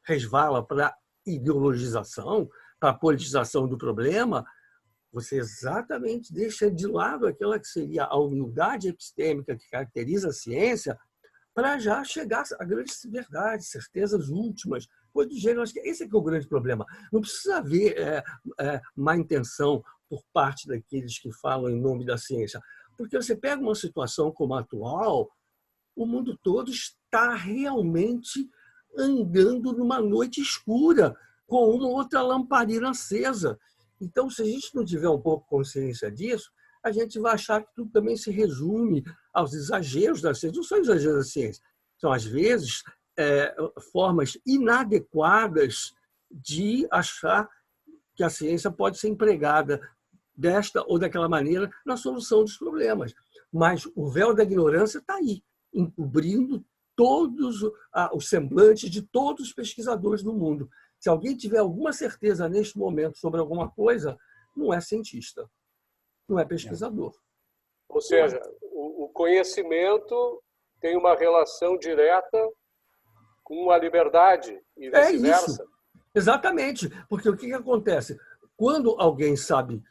resvala para a ideologização, para a politização do problema, você exatamente deixa de lado aquela que seria a humildade epistêmica que caracteriza a ciência para já chegar a grandes verdades, certezas últimas, coisa do gênero. Acho que esse é que é o grande problema. Não precisa haver má intenção por parte daqueles que falam em nome da ciência, porque você pega uma situação como a atual, o mundo todo está realmente andando numa noite escura, com uma ou outra lamparina acesa. Então, se a gente não tiver um pouco consciência disso, a gente vai achar que tudo também se resume aos exageros da ciência. Não são exageros da ciência, são, às vezes, formas inadequadas de achar que a ciência pode ser empregada desta ou daquela maneira na solução dos problemas. Mas o véu da ignorância está aí, encobrindo todos os semblantes de todos os pesquisadores do mundo. Se alguém tiver alguma certeza neste momento sobre alguma coisa, não é cientista, não é pesquisador. Ou seja, o conhecimento tem uma relação direta com a liberdade e vice-versa. É isso, exatamente. Porque o que acontece? Quando alguém sabe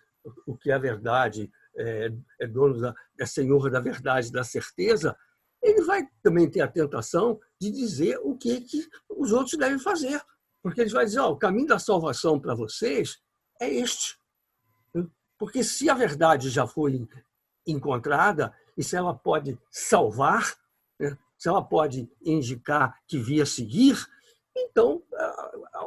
o que é a verdade, é dono é senhor da verdade, da certeza, ele vai também ter a tentação de dizer o que os outros devem fazer. Porque ele vai dizer, o caminho da salvação para vocês é este. Porque se a verdade já foi encontrada e se ela pode salvar, né, se ela pode indicar que via seguir, então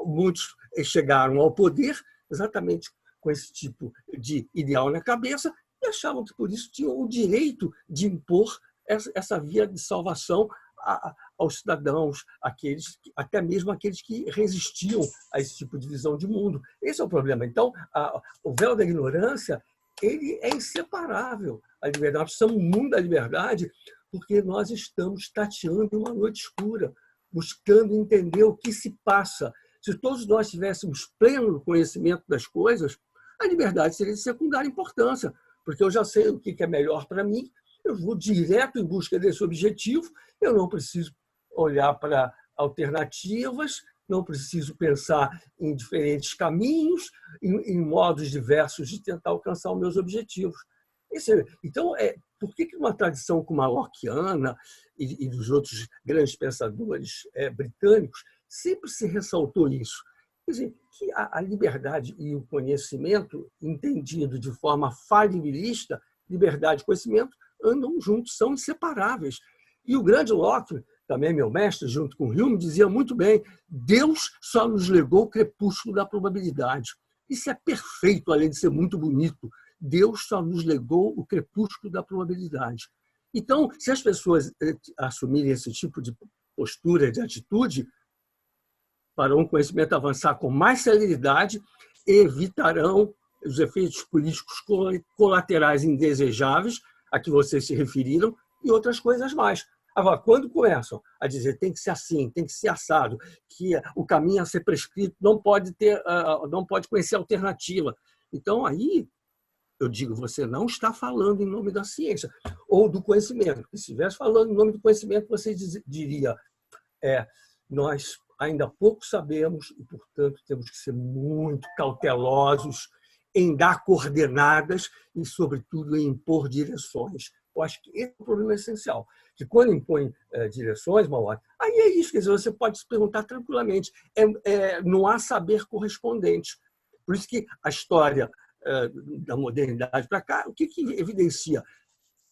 muitos chegaram ao poder exatamente com esse tipo de ideal na cabeça e achavam que por isso tinham o direito de impor essa via de salvação aos cidadãos, até mesmo aqueles que resistiam a esse tipo de visão de mundo. Esse é o problema. Então, o véu da ignorância ele é inseparável. A liberdade, nós precisamos do mundo da liberdade porque nós estamos tateando uma noite escura, buscando entender o que se passa. Se todos nós tivéssemos pleno conhecimento das coisas, a liberdade seria de secundária importância, porque eu já sei o que é melhor para mim, eu vou direto em busca desse objetivo, eu não preciso olhar para alternativas, não preciso pensar em diferentes caminhos, em modos diversos de tentar alcançar os meus objetivos. Então, por que uma tradição como a Lockeana e dos outros grandes pensadores britânicos sempre se ressaltou isso? Quer dizer, que a liberdade e o conhecimento, entendido de forma falibilista, liberdade e conhecimento, andam juntos, são inseparáveis. E o grande Locke, também meu mestre, junto com Hume, dizia muito bem, Deus só nos legou o crepúsculo da probabilidade. Isso é perfeito, além de ser muito bonito. Deus só nos legou o crepúsculo da probabilidade. Então, se as pessoas assumirem esse tipo de postura, de atitude, para um conhecimento avançar com mais celeridade, evitarão os efeitos políticos colaterais indesejáveis a que vocês se referiram e outras coisas mais. Agora, quando começam a dizer tem que ser assim, tem que ser assado, que o caminho a ser prescrito não pode conhecer alternativa. Então, aí, eu digo, você não está falando em nome da ciência ou do conhecimento. Se estivesse falando em nome do conhecimento, você diria, nós ainda pouco sabemos e, portanto, temos que ser muito cautelosos em dar coordenadas e, sobretudo, em impor direções. Eu acho que esse é o problema essencial. Que quando impõe direções, Mauá, aí é isso, quer dizer, você pode se perguntar tranquilamente. Não há saber correspondente. Por isso que a história da modernidade para cá, o que evidencia?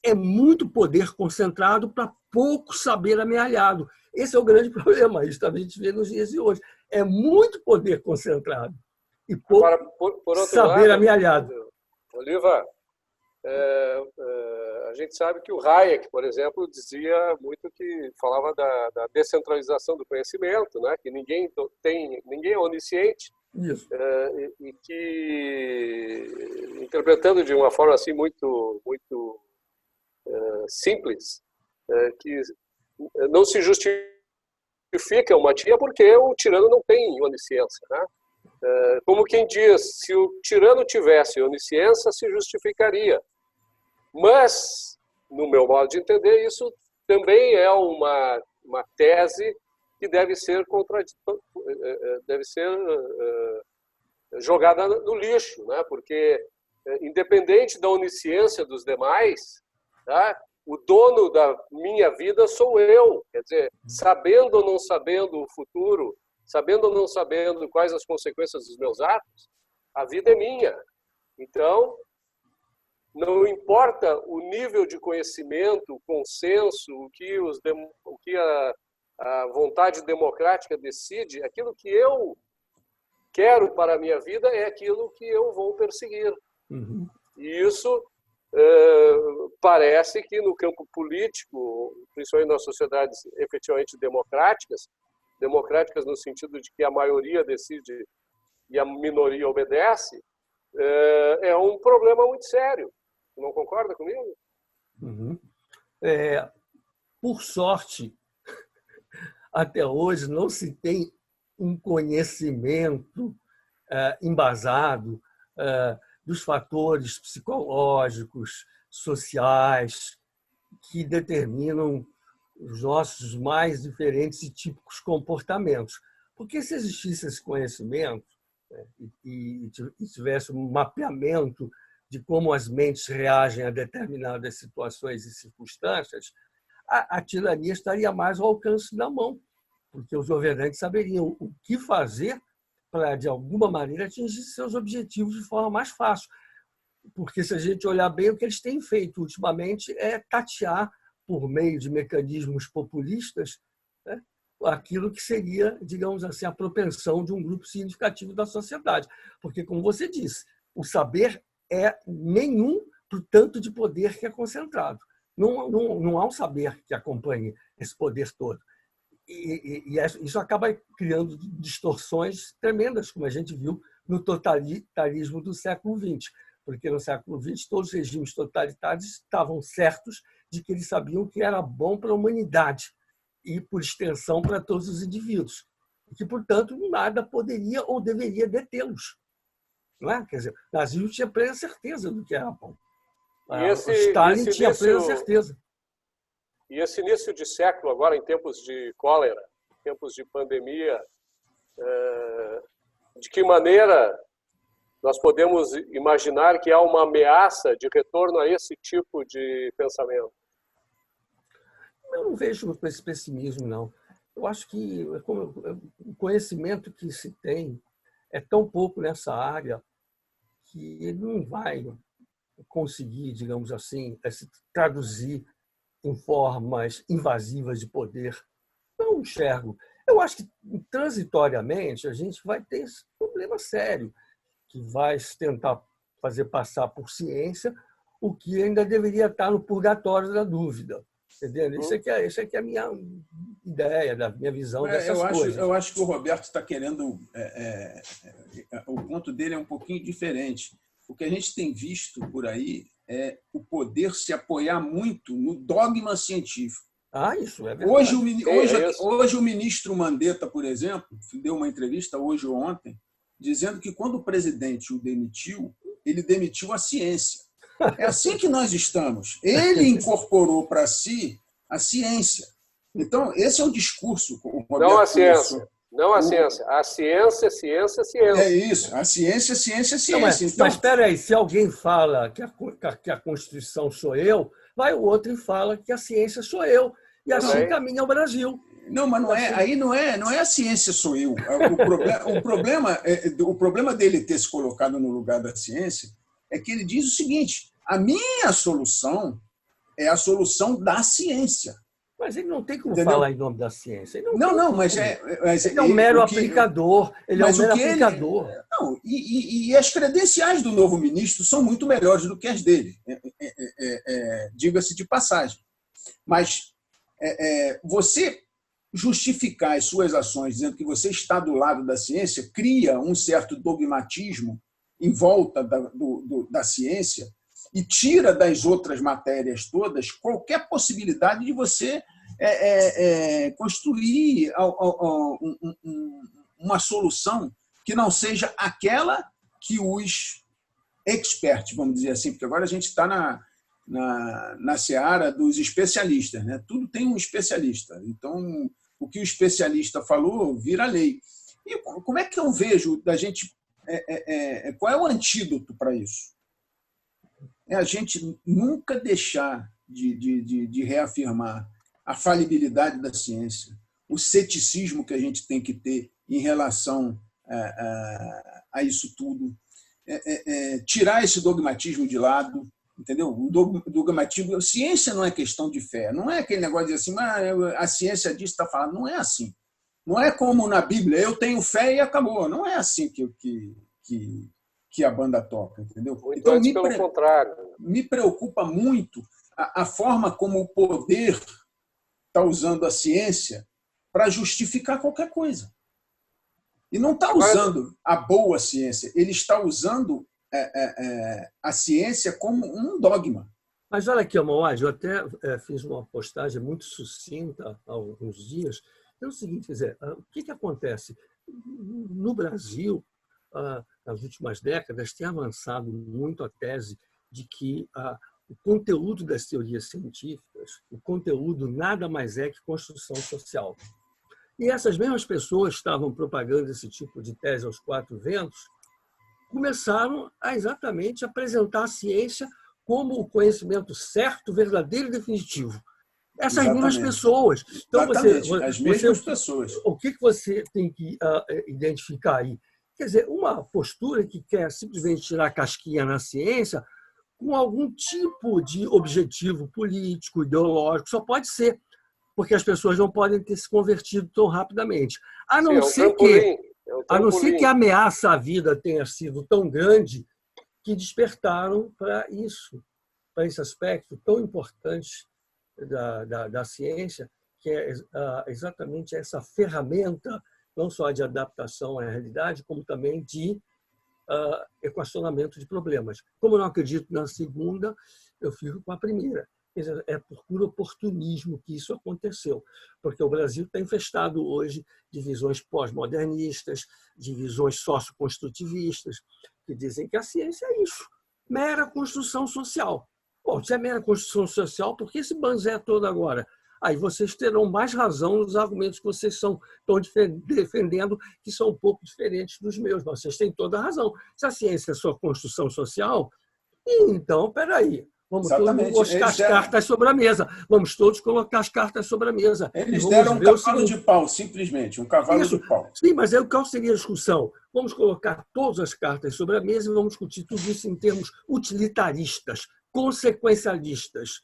É muito poder concentrado para pouco saber amealhado. Esse é o grande problema, isso a gente vê nos dias de hoje. É muito poder concentrado e pouco por outro saber lado, amealhado. Oliva, a A gente sabe que o Hayek, por exemplo, dizia muito que falava da descentralização do conhecimento, né? Que ninguém é onisciente. Isso. E que, interpretando de uma forma assim muito simples, que não se justifica uma tia porque o tirano não tem onisciência, né? Como quem diz, se o tirano tivesse onisciência, se justificaria. Mas, no meu modo de entender, isso também é uma tese que deve ser jogada no lixo, né? Porque, independente da onisciência dos demais, tá? O dono da minha vida sou eu. Quer dizer, sabendo ou não sabendo o futuro, sabendo ou não sabendo quais as consequências dos meus atos, a vida é minha. Então, não importa o nível de conhecimento, o consenso, o que a vontade democrática decide, aquilo que eu quero para a minha vida é aquilo que eu vou perseguir. Uhum. E isso parece que no campo político, principalmente nas sociedades efetivamente democráticas no sentido de que a maioria decide e a minoria obedece, é um problema muito sério. Não concorda comigo? Uhum. Por sorte, até hoje não se tem um conhecimento embasado dos fatores psicológicos, sociais, que determinam os nossos mais diferentes e típicos comportamentos. Porque se existisse esse conhecimento, né, e tivesse um mapeamento de como as mentes reagem a determinadas situações e circunstâncias, a tirania estaria mais ao alcance da mão, porque os governantes saberiam o que fazer para, de alguma maneira, atingir seus objetivos de forma mais fácil. Porque, se a gente olhar bem, o que eles têm feito ultimamente é tatear, por meio de mecanismos populistas, né, aquilo que seria, digamos assim, a propensão de um grupo significativo da sociedade. Porque, como você disse, o saber é nenhum para o tanto de poder que é concentrado. Não há um saber que acompanhe esse poder todo. E isso acaba criando distorções tremendas, como a gente viu no totalitarismo do século XX. Porque no século XX todos os regimes totalitários estavam certos de que eles sabiam que era bom para a humanidade e, por extensão, para todos os indivíduos. E que, portanto, nada poderia ou deveria detê-los. Não é? Quer dizer, o nazismo tinha plena certeza do que era bom. O Stalin tinha plena certeza. E esse início de século, agora, em tempos de cólera, tempos de pandemia, de que maneira nós podemos imaginar que há uma ameaça de retorno a esse tipo de pensamento? Eu não vejo com esse pessimismo, não. Eu acho que o conhecimento que se tem é tão pouco nessa área que ele não vai conseguir, digamos assim, se traduzir em formas invasivas de poder. Não enxergo. Eu acho que, transitoriamente, a gente vai ter esse problema sério, que vai tentar fazer passar por ciência o que ainda deveria estar no purgatório da dúvida. Entendeu? Isso aqui é a minha ideia, da minha visão dessas coisas. Eu acho que o Roberto está querendo... o ponto dele é um pouquinho diferente. O que a gente tem visto por aí é o poder se apoiar muito no dogma científico. Isso é verdade. Hoje o ministro Mandetta, por exemplo, deu uma entrevista hoje ou ontem, dizendo que quando o presidente o demitiu, ele demitiu a ciência. É assim que nós estamos. Ele incorporou para si a ciência. Então, esse é o discurso. Não a ciência. Não a ciência. A ciência, ciência, ciência. É isso. A ciência, ciência, ciência. Não, mas espera aí. Se alguém fala que a Constituição sou eu, vai o outro e fala que a ciência sou eu. E assim caminha o Brasil. Não, mas não é, aí não é a ciência sou eu. O problema dele ter se colocado no lugar da ciência é que ele diz o seguinte: a minha solução é a solução da ciência. Mas ele não tem como Entendeu? falar em nome da ciência. Ele Mas ele é um mero aplicador. Ele é um mero aplicador. E as credenciais do novo ministro são muito melhores do que as dele, diga-se de passagem. Mas você justificar as suas ações dizendo que você está do lado da ciência cria um certo dogmatismo em volta da ciência e tira das outras matérias todas qualquer possibilidade de você construir uma solução que não seja aquela que os experts, vamos dizer assim, porque agora a gente está na seara dos especialistas, né? Tudo tem um especialista. Então, o que o especialista falou vira lei. E como é que eu vejo da gente... qual é o antídoto para isso? É a gente nunca deixar de reafirmar a falibilidade da ciência, o ceticismo que a gente tem que ter em relação a isso tudo, tirar esse dogmatismo de lado, entendeu? O dogmatismo, a ciência não é questão de fé, não é aquele negócio de assim, a ciência disso está falando, não é assim. Não é como na Bíblia, eu tenho fé e acabou. Não é assim que a banda toca, entendeu? Muito então, antes, pelo contrário. Me preocupa muito a forma como o poder está usando a ciência para justificar qualquer coisa. E não está usando a boa ciência, ele está usando a ciência como um dogma. Mas olha aqui, Mauad, eu até fiz uma postagem muito sucinta há alguns dias. É o seguinte, quer dizer, o que acontece? No Brasil, nas últimas décadas, tem avançado muito a tese de que o conteúdo das teorias científicas, o conteúdo nada mais é que construção social. E essas mesmas pessoas que estavam propagando esse tipo de tese aos quatro ventos começaram a exatamente apresentar a ciência como o conhecimento certo, verdadeiro e definitivo. Essas mesmas pessoas. Então, as mesmas pessoas. O que você tem que identificar aí? Quer dizer, uma postura que quer simplesmente tirar a casquinha na ciência com algum tipo de objetivo político, ideológico, só pode ser, porque as pessoas não podem ter se convertido tão rapidamente. A não ser que a ameaça à vida tenha sido tão grande que despertaram para isso, para esse aspecto tão importante da ciência, que é exatamente essa ferramenta, não só de adaptação à realidade, como também de equacionamento de problemas. Como eu não acredito na segunda, eu fico com a primeira. É por puro oportunismo que isso aconteceu, porque o Brasil está infestado hoje de visões pós-modernistas, de visões socioconstrutivistas, que dizem que a ciência é isso, mera construção social. Bom, se é mera construção social, por que esse banzé todo agora? Aí vocês terão mais razão nos argumentos que vocês estão defendendo, que são um pouco diferentes dos meus, mas vocês têm toda a razão. Se a ciência é só construção social, então, espera aí. Vamos todos colocar as cartas sobre a mesa. Vamos todos colocar as cartas sobre a mesa. Eles deram um cavalo de pau, simplesmente, um cavalo de pau. Sim, mas aí qual seria a discussão? Vamos colocar todas as cartas sobre a mesa e vamos discutir tudo isso em termos utilitaristas, consequencialistas.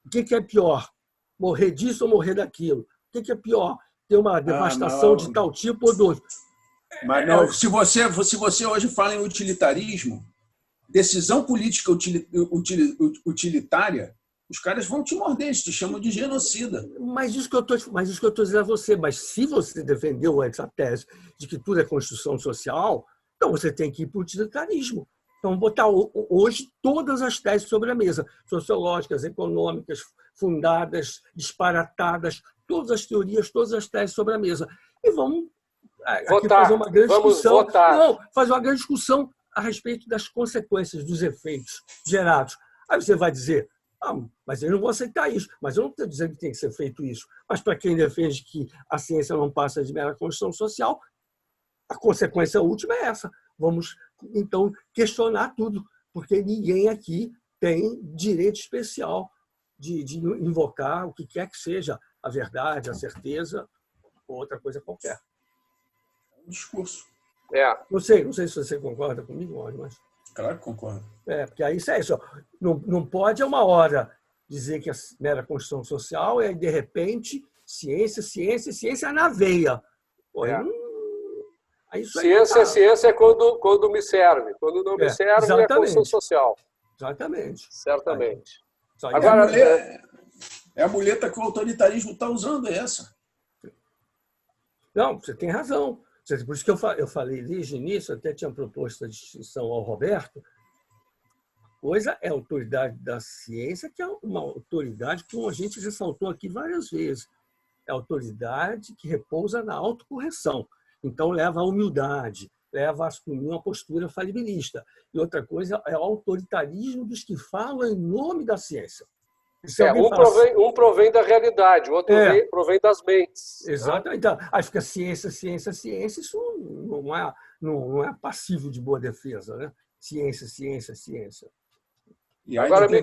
O que é pior? Morrer disso ou morrer daquilo? O que é pior? Ter uma devastação de tal tipo ou do outro? Mas não, se você hoje fala em utilitarismo, decisão política utilitária, os caras vão te morder, eles te chamam de genocida. Mas isso que eu estou dizendo a você. Mas se você defendeu essa tese de que tudo é construção social, então você tem que ir para o utilitarismo. Então, botar hoje todas as teses sobre a mesa, sociológicas, econômicas, fundadas, disparatadas, todas as teorias, todas as teses sobre a mesa. E vamos fazer uma grande discussão. Não, fazer uma grande discussão a respeito das consequências, dos efeitos gerados. Aí você vai dizer, mas eu não vou aceitar isso. Mas eu não estou dizendo que tem que ser feito isso. Mas para quem defende que a ciência não passa de mera construção social, a consequência última é essa. Vamos, então, questionar tudo, porque ninguém aqui tem direito especial de invocar o que quer que seja a verdade, a certeza ou outra coisa qualquer. É um discurso. Não sei se você concorda comigo, mas... Claro que concordo. Porque aí isso é isso. Não pode, uma hora, dizer que é mera construção social, e aí, de repente, ciência, ciência, ciência na veia. Pô, aí isso aí Ciência é ciência quando me serve. Quando não me serve, é construção social. Exatamente. Certamente. Aí, agora, é a muleta que o autoritarismo está usando, é essa. Não, você tem razão. Por isso que eu falei desde o início, até tinha proposto a distinção ao Roberto. Coisa é a autoridade da ciência, que é uma autoridade que a gente ressaltou aqui várias vezes. É a autoridade que repousa na autocorreção. Então, leva à humildade, leva a assumir uma postura falibilista. E outra coisa é o autoritarismo dos que falam em nome da ciência. Um provém da realidade, o outro provém das mentes. Exato. Então, aí fica ciência, ciência, ciência. Isso não é passivo de boa defesa, né? Ciência, ciência, ciência. E agora me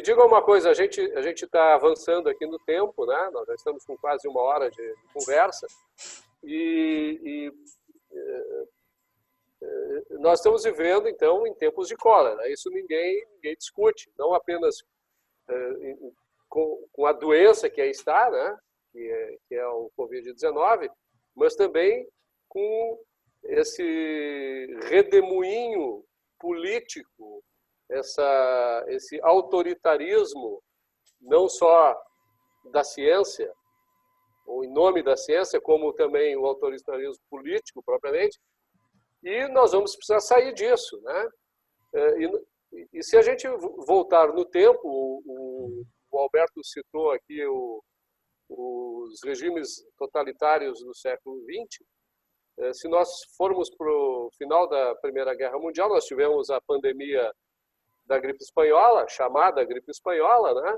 diga uma coisa, a gente está avançando aqui no tempo, né? Nós já estamos com quase 1 hora de conversa e nós estamos vivendo, então, em tempos de cólera. Isso ninguém discute, não apenas com a doença que aí está, né? que é o Covid-19, mas também com esse redemoinho político, esse autoritarismo, não só da ciência, ou em nome da ciência, como também o autoritarismo político, propriamente, e nós vamos precisar sair disso, né? E se a gente voltar no tempo, o Alberto citou aqui os regimes totalitários do século XX. Se nós formos para o final da Primeira Guerra Mundial, nós tivemos a pandemia da gripe espanhola, chamada gripe espanhola, né?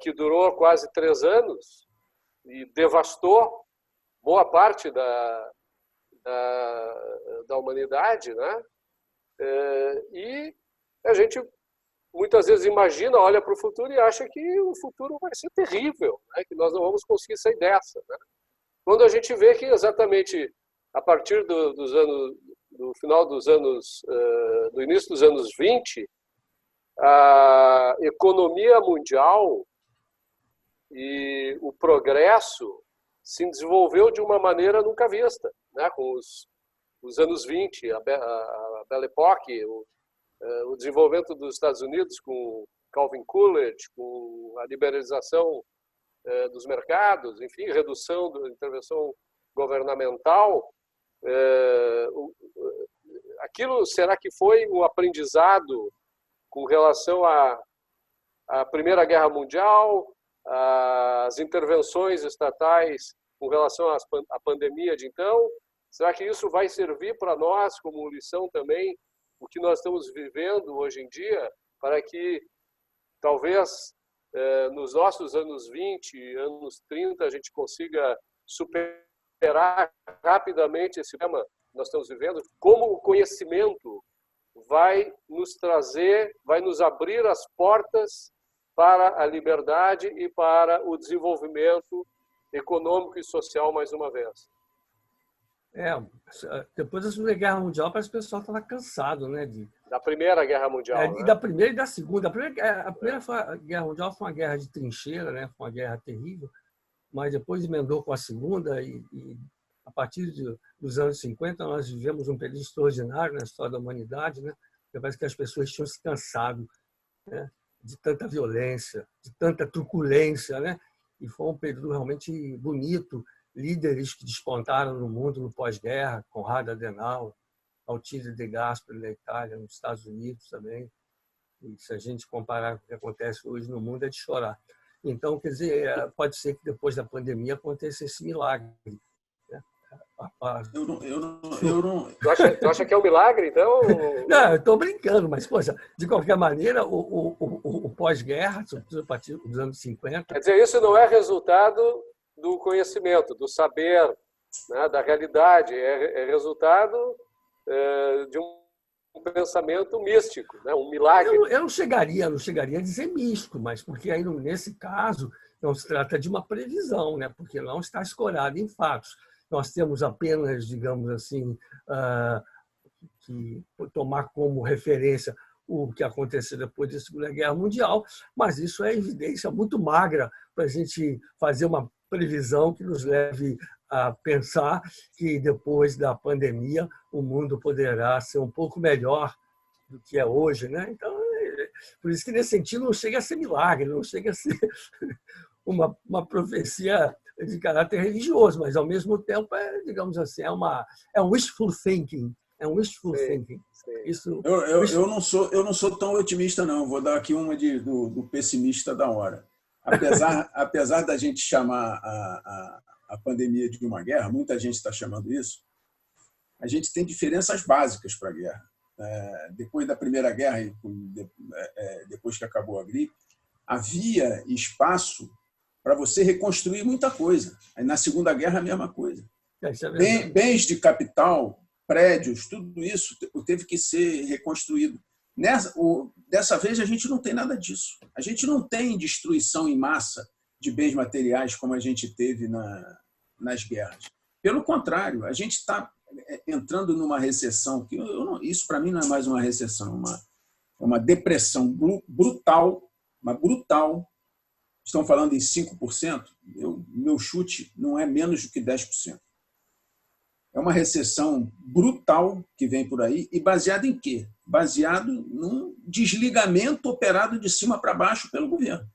Que durou quase 3 anos e devastou boa parte da humanidade, né? E a gente muitas vezes imagina, olha para o futuro e acha que o futuro vai ser terrível, né? Que nós não vamos conseguir sair dessa, né? Quando a gente vê que exatamente a partir do final dos anos, do início dos anos 20, a economia mundial e o progresso se desenvolveu de uma maneira nunca vista, né? Com os anos 20, a Belle Époque, o desenvolvimento dos Estados Unidos com Calvin Coolidge, com a liberalização dos mercados, enfim, redução da intervenção governamental. Aquilo, será que foi um aprendizado com relação à Primeira Guerra Mundial, às intervenções estatais com relação à pandemia de então? Será que isso vai servir para nós como lição também, o que nós estamos vivendo hoje em dia, para que talvez nos nossos anos 20, anos 30, a gente consiga superar rapidamente esse tema que nós estamos vivendo? Como o conhecimento vai nos trazer, vai nos abrir as portas para a liberdade e para o desenvolvimento econômico e social mais uma vez. Depois da Segunda Guerra Mundial, parece que o pessoal estava cansado, né? Da Primeira Guerra Mundial. E da Primeira e da Segunda. A primeira Guerra Mundial foi uma guerra de trincheira, né? Foi uma guerra terrível, mas depois emendou com a Segunda e a partir dos anos 50 nós vivemos um período extraordinário na história da humanidade, né? Parece que as pessoas tinham se cansado, né? De tanta violência, de tanta truculência, né? E foi um período realmente bonito. Líderes que despontaram no mundo no pós-guerra, Konrad Adenauer, Alcide De Gasperi na Itália, nos Estados Unidos também. E se a gente comparar com o que acontece hoje no mundo, é de chorar. Então, quer dizer, pode ser que depois da pandemia aconteça esse milagre. Né? Tu acha que é um milagre, então? Não, eu estou brincando, mas, poxa, de qualquer maneira, o pós-guerra, a partir dos anos 50... Quer dizer, isso não é resultado do conhecimento, do saber, né, da realidade, é resultado de um pensamento místico, né, um milagre. Eu não chegaria a dizer místico, mas porque aí, nesse caso não se trata de uma previsão, né, porque não está escorado em fatos. Nós temos apenas, digamos assim, que tomar como referência o que aconteceu depois da Segunda Guerra Mundial, mas isso é evidência muito magra para a gente fazer uma previsão que nos leve a pensar que depois da pandemia o mundo poderá ser um pouco melhor do que é hoje, né? Então, por isso que nesse sentido não chega a ser milagre, não chega a ser uma profecia de caráter religioso, mas ao mesmo tempo digamos assim, é um wishful thinking, thinking. Isso. Eu não sou tão otimista não. Vou dar aqui uma do pessimista da hora. Apesar da gente chamar a pandemia de uma guerra, muita gente está chamando isso. A gente tem diferenças básicas para a guerra. Depois da Primeira Guerra e depois que acabou a gripe, havia espaço para você reconstruir muita coisa. Aí, na Segunda Guerra, a mesma coisa. Bens de capital, prédios, tudo isso teve que ser reconstruído. Dessa vez, a gente não tem nada disso. A gente não tem destruição em massa de bens materiais como a gente teve nas guerras. Pelo contrário, a gente está entrando numa recessão, que isso para mim não é mais uma recessão, é uma depressão brutal, estão falando em 5%, meu chute não é menos do que 10%. É uma recessão brutal que vem por aí, e baseado em quê? Baseado num desligamento operado de cima para baixo pelo governo.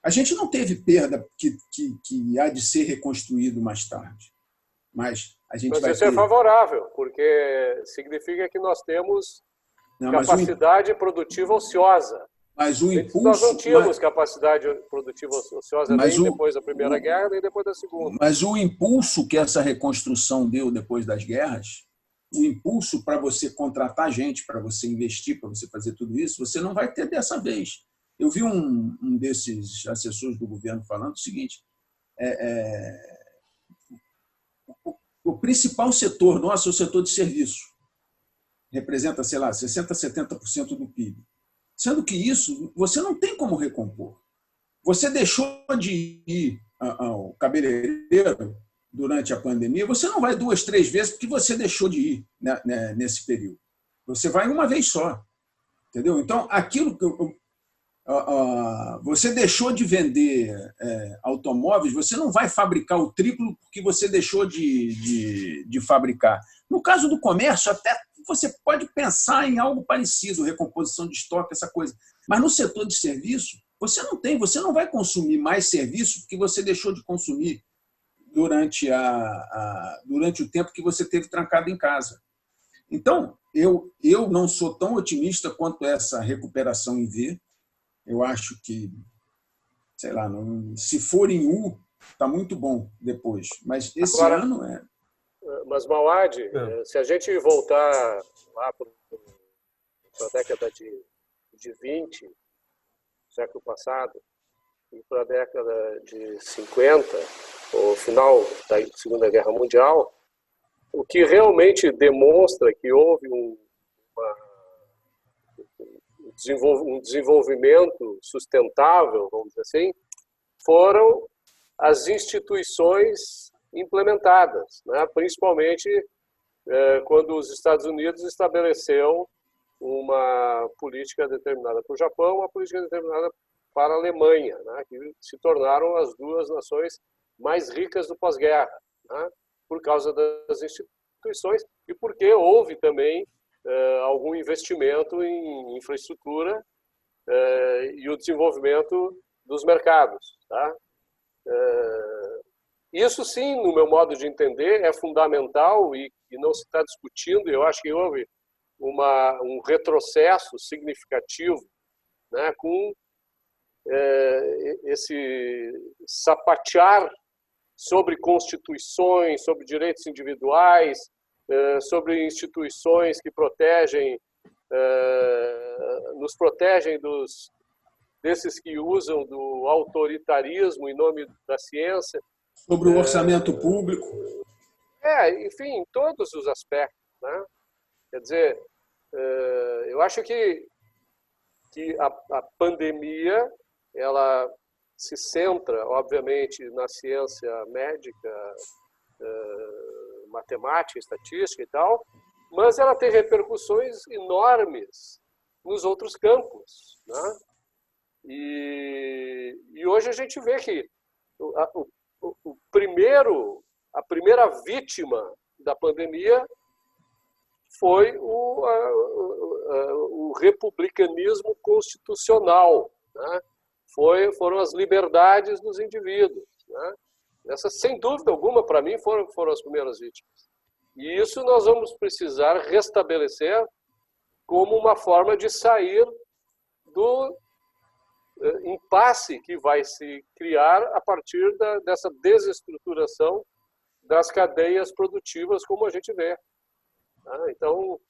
A gente não teve perda que há de ser reconstruído mais tarde, mas a gente vai isso é favorável, porque significa que nós temos capacidade produtiva ociosa. Mas o impulso... Nós não tínhamos capacidade produtiva ociosa nem depois da Primeira Guerra, nem depois da Segunda. Mas o impulso que essa reconstrução deu depois das guerras, o impulso para você contratar gente, para você investir, para você fazer tudo isso, você não vai ter dessa vez. Eu vi um desses assessores do governo falando o seguinte, o principal setor nosso é o setor de serviço. Representa, sei lá, 60%, 70% do PIB. Sendo que isso você não tem como recompor. Você deixou de ir ao cabeleireiro durante a pandemia, você não vai 2, 3 vezes porque você deixou de ir nesse período. Você vai uma vez só. Entendeu? Então, aquilo que você deixou de vender automóveis, você não vai fabricar o triplo porque você deixou de fabricar. No caso do comércio, até você pode pensar em algo parecido, recomposição de estoque, essa coisa. Mas no setor de serviço, você não vai consumir mais serviço porque você deixou de consumir durante o tempo que você teve trancado em casa. Então, eu não sou tão otimista quanto essa recuperação em V. Eu acho que, sei lá, se for em U, está muito bom depois. Mas esse ano Mas, Mauad, se a gente voltar lá para a década de 20, século passado, e para a década de 50, o final da Segunda Guerra Mundial, o que realmente demonstra que houve um desenvolvimento sustentável, vamos dizer assim, foram as instituições implementadas, né? Principalmente quando os Estados Unidos estabeleceu uma política determinada para o Japão, uma política determinada para a Alemanha, né? Que se tornaram as duas nações mais ricas do pós-guerra, né? Por causa das instituições e porque houve também algum investimento em infraestrutura e o desenvolvimento dos mercados, tá? Isso sim, no meu modo de entender, é fundamental e não se está discutindo. Eu acho que houve um retrocesso significativo, né, com esse sapatear sobre constituições, sobre direitos individuais, sobre instituições que nos protegem desses que usam do autoritarismo em nome da ciência. Sobre o orçamento público. Enfim, em todos os aspectos, né? Quer dizer, eu acho que a pandemia ela se centra, obviamente, na ciência médica, matemática, estatística e tal, mas ela tem repercussões enormes nos outros campos, né? E hoje a gente vê que a primeira vítima da pandemia foi o republicanismo constitucional, né? Foram as liberdades dos indivíduos, né? Essas, sem dúvida alguma, para mim, foram as primeiras vítimas. E isso nós vamos precisar restabelecer como uma forma de sair do impasse que vai se criar a partir dessa desestruturação das cadeias produtivas, como a gente vê. Então,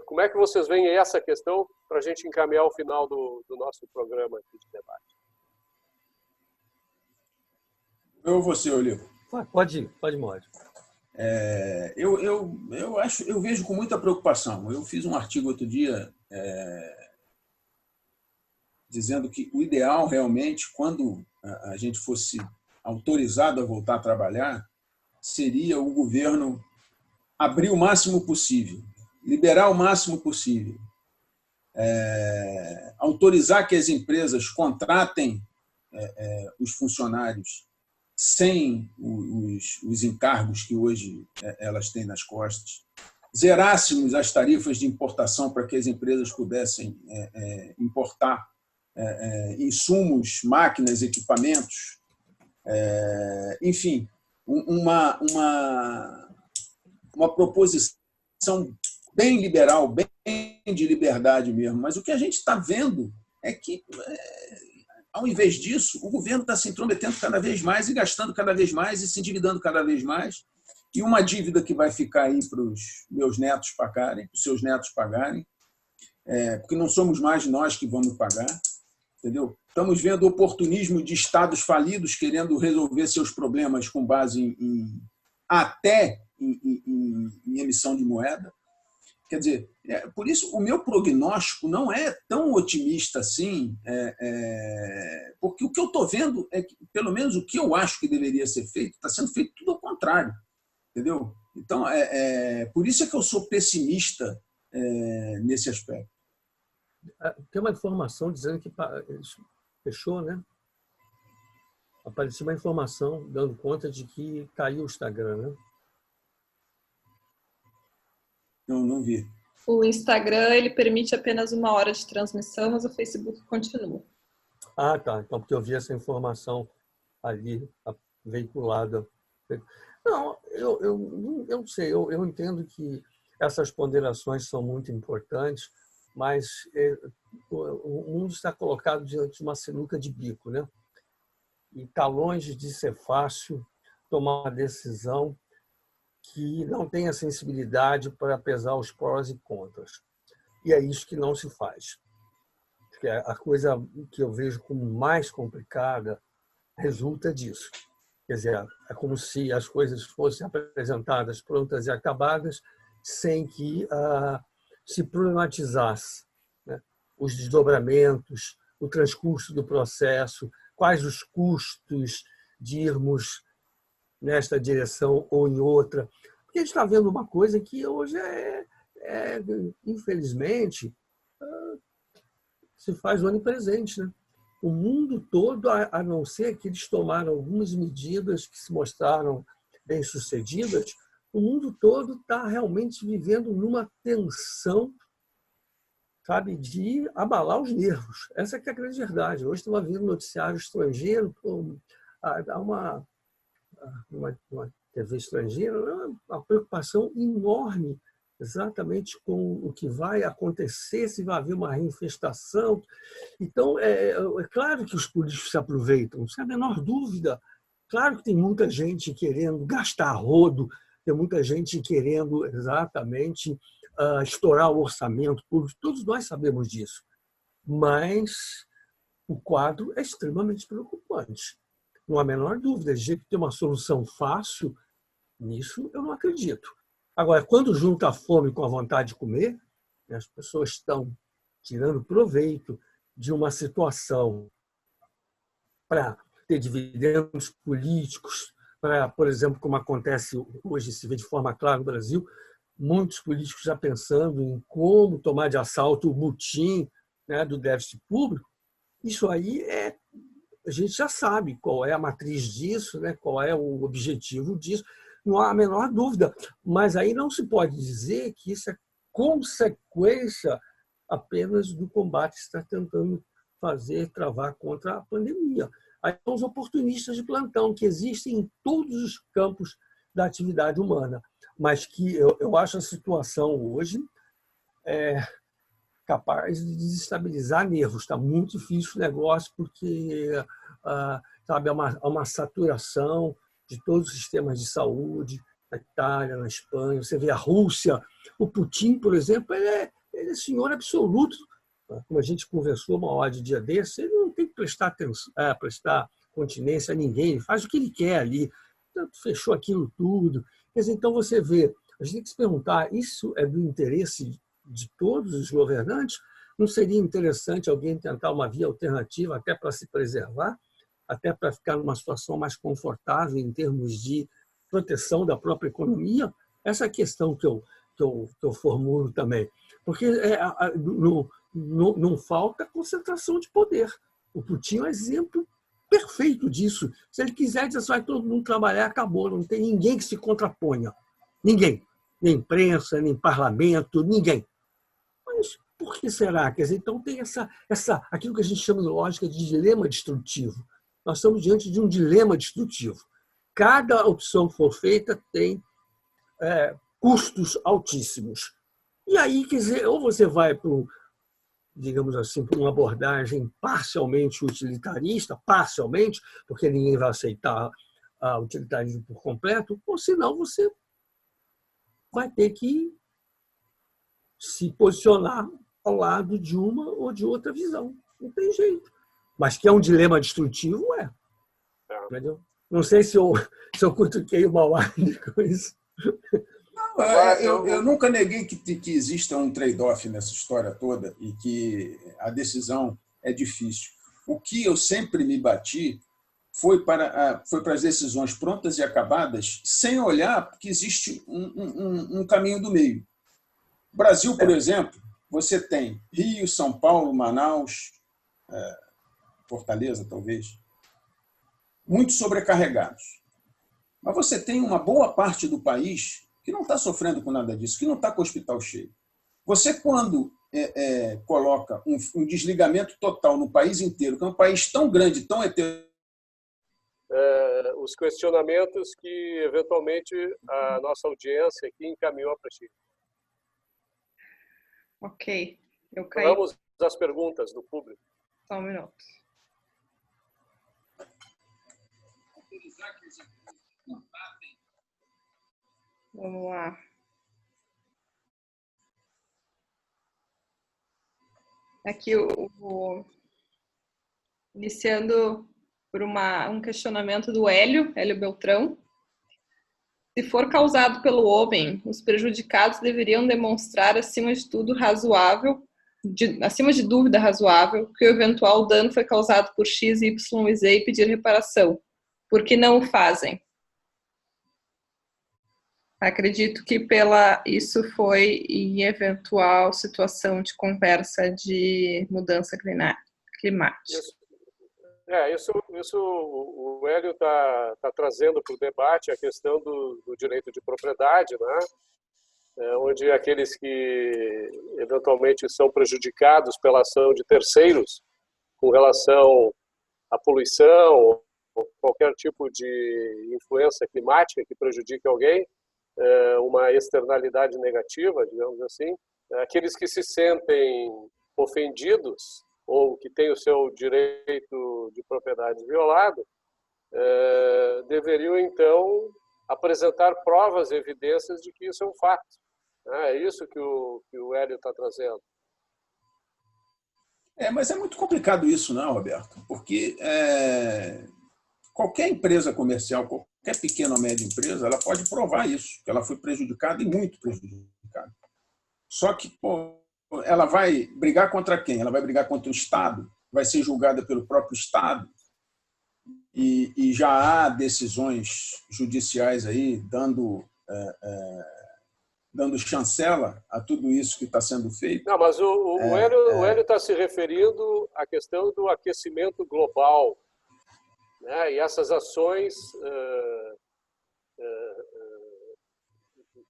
como é que vocês veem essa questão para a gente encaminhar o final do nosso programa aqui de debate? Eu vou ser, Olivo. Pode ir, Maurício. Eu vejo com muita preocupação. Eu fiz um artigo outro dia dizendo que o ideal realmente, quando a gente fosse autorizado a voltar a trabalhar, seria o governo abrir o máximo possível, liberar o máximo possível, autorizar que as empresas contratem os funcionários sem os encargos que hoje elas têm nas costas, zerássemos as tarifas de importação para que as empresas pudessem importar insumos, máquinas, equipamentos, enfim, uma proposição bem liberal, bem de liberdade mesmo. Mas o que a gente está vendo é que, ao invés disso, o governo está se intrometendo cada vez mais e gastando cada vez mais e se endividando cada vez mais. E uma dívida que vai ficar aí para os meus netos pagarem, para os seus netos pagarem, porque não somos mais nós que vamos pagar. Entendeu? Estamos vendo oportunismo de estados falidos querendo resolver seus problemas com base até em emissão de moeda. Quer dizer, por isso o meu prognóstico não é tão otimista assim, porque o que eu estou vendo é que, pelo menos o que eu acho que deveria ser feito, está sendo feito tudo ao contrário. Entendeu? Então, por isso é que eu sou pessimista nesse aspecto. Tem uma informação dizendo que fechou, né? Apareceu uma informação dando conta de que caiu o Instagram, né? Não vi. O Instagram ele permite apenas 1 hora de transmissão, mas o Facebook continua. Ah, tá. Então, porque eu vi essa informação ali veiculada. Não, eu não sei. Eu entendo que essas ponderações são muito importantes, mas o mundo está colocado diante de uma sinuca de bico, né? E está longe de ser fácil tomar uma decisão que não tenha sensibilidade para pesar os prós e contras. E é isso que não se faz. Porque a coisa que eu vejo como mais complicada resulta disso. Quer dizer, é como se as coisas fossem apresentadas prontas e acabadas sem que se problematizasse, né, os desdobramentos, o transcurso do processo, quais os custos de irmos nesta direção ou em outra. Porque a gente está vendo uma coisa que hoje infelizmente, se faz onipresente, né? O mundo todo, a não ser que eles tomaram algumas medidas que se mostraram bem-sucedidas, o mundo todo está realmente vivendo numa tensão, sabe, de abalar os nervos. Essa que é a grande verdade. Hoje estava vendo noticiário estrangeiro, há uma TV estrangeira, uma preocupação enorme exatamente com o que vai acontecer, se vai haver uma reinfestação. Então, é claro que os políticos se aproveitam, sem a menor dúvida. Claro que tem muita gente querendo gastar rodo, tem muita gente querendo exatamente estourar o orçamento público. Todos nós sabemos disso. Mas o quadro é extremamente preocupante. Não há a menor dúvida. De jeito que tem uma solução fácil, nisso eu não acredito. Agora, quando junta a fome com a vontade de comer, as pessoas estão tirando proveito de uma situação para ter dividendos políticos, para, por exemplo, como acontece hoje, se vê de forma clara no Brasil, muitos políticos já pensando em como tomar de assalto o motim, né, do déficit público. Isso aí a gente já sabe qual é a matriz disso, né, qual é o objetivo disso, não há a menor dúvida. Mas aí não se pode dizer que isso é consequência apenas do combate que está tentando travar contra a pandemia. Aí são os oportunistas de plantão, que existem em todos os campos da atividade humana, mas que eu acho a situação hoje capaz de desestabilizar nervos. Está muito difícil o negócio, porque sabe, há uma saturação de todos os sistemas de saúde, na Itália, na Espanha. Você vê a Rússia, o Putin, por exemplo, ele é senhor absoluto. Como a gente conversou uma hora de dia desse, ele não tem que prestar atenção, prestar continência a ninguém, ele faz o que ele quer ali. Portanto, fechou aquilo tudo. Quer dizer, então você vê, a gente tem que se perguntar, isso é do interesse de todos os governantes? Não seria interessante alguém tentar uma via alternativa até para se preservar, até para ficar numa situação mais confortável em termos de proteção da própria economia? Essa é a questão que eu formulo também. Porque não falta concentração de poder. O Putin é um exemplo perfeito disso. Se ele quiser, dizer, vai todo mundo trabalhar, acabou. Não tem ninguém que se contraponha. Ninguém. Nem imprensa, nem parlamento, ninguém. Mas por que será? Quer dizer, então tem aquilo que a gente chama de lógica de dilema destrutivo. Nós estamos diante de um dilema destrutivo. Cada opção que for feita tem custos altíssimos. E aí, quer dizer, ou você vai para, digamos assim, para uma abordagem parcialmente utilitarista, parcialmente, porque ninguém vai aceitar o utilitarismo por completo, ou senão você vai ter que se posicionar ao lado de uma ou de outra visão. Não tem jeito. Mas que é um dilema destrutivo, entendeu? Não sei se eu cutuquei o Mauad com isso. Eu nunca neguei que exista um trade-off nessa história toda e que a decisão é difícil. O que eu sempre me bati foi para as decisões prontas e acabadas, sem olhar que existe um caminho do meio. Brasil, por exemplo, você tem Rio, São Paulo, Manaus, Fortaleza, talvez, muito sobrecarregados. Mas você tem uma boa parte do país que não está sofrendo com nada disso, que não está com o hospital cheio. Você, quando coloca um desligamento total no país inteiro, que é um país tão grande, tão heterogêneo, os questionamentos que, eventualmente, a nossa audiência aqui encaminhou para ti. Ok. Eu caí. Vamos às perguntas do público. Só um minuto. Vamos lá. Aqui, iniciando por um questionamento do Hélio Beltrão. Se for causado pelo homem, os prejudicados deveriam demonstrar, acima de dúvida razoável, que o eventual dano foi causado por X, Y e Z e pedir reparação. Por que não o fazem? Acredito que isso foi em eventual situação de conversa de mudança climática. Isso o Hélio está trazendo para o debate a questão do direito de propriedade, né? Onde aqueles que eventualmente são prejudicados pela ação de terceiros com relação à poluição ou qualquer tipo de influência climática que prejudique alguém, uma externalidade negativa, digamos assim, aqueles que se sentem ofendidos ou que têm o seu direito de propriedade violado, deveriam, então, apresentar provas e evidências de que isso é um fato. É isso que o Hélio está trazendo. Mas é muito complicado isso, não, Roberto? Porque qualquer empresa comercial, qualquer pequena ou média empresa, ela pode provar isso, que ela foi prejudicada e muito prejudicada. Só que, ela vai brigar contra quem? Ela vai brigar contra o Estado, vai ser julgada pelo próprio Estado, e já há decisões judiciais aí dando dando chancela a tudo isso que está sendo feito. Não, mas o Hélio está se referindo à questão do aquecimento global, né? E essas ações,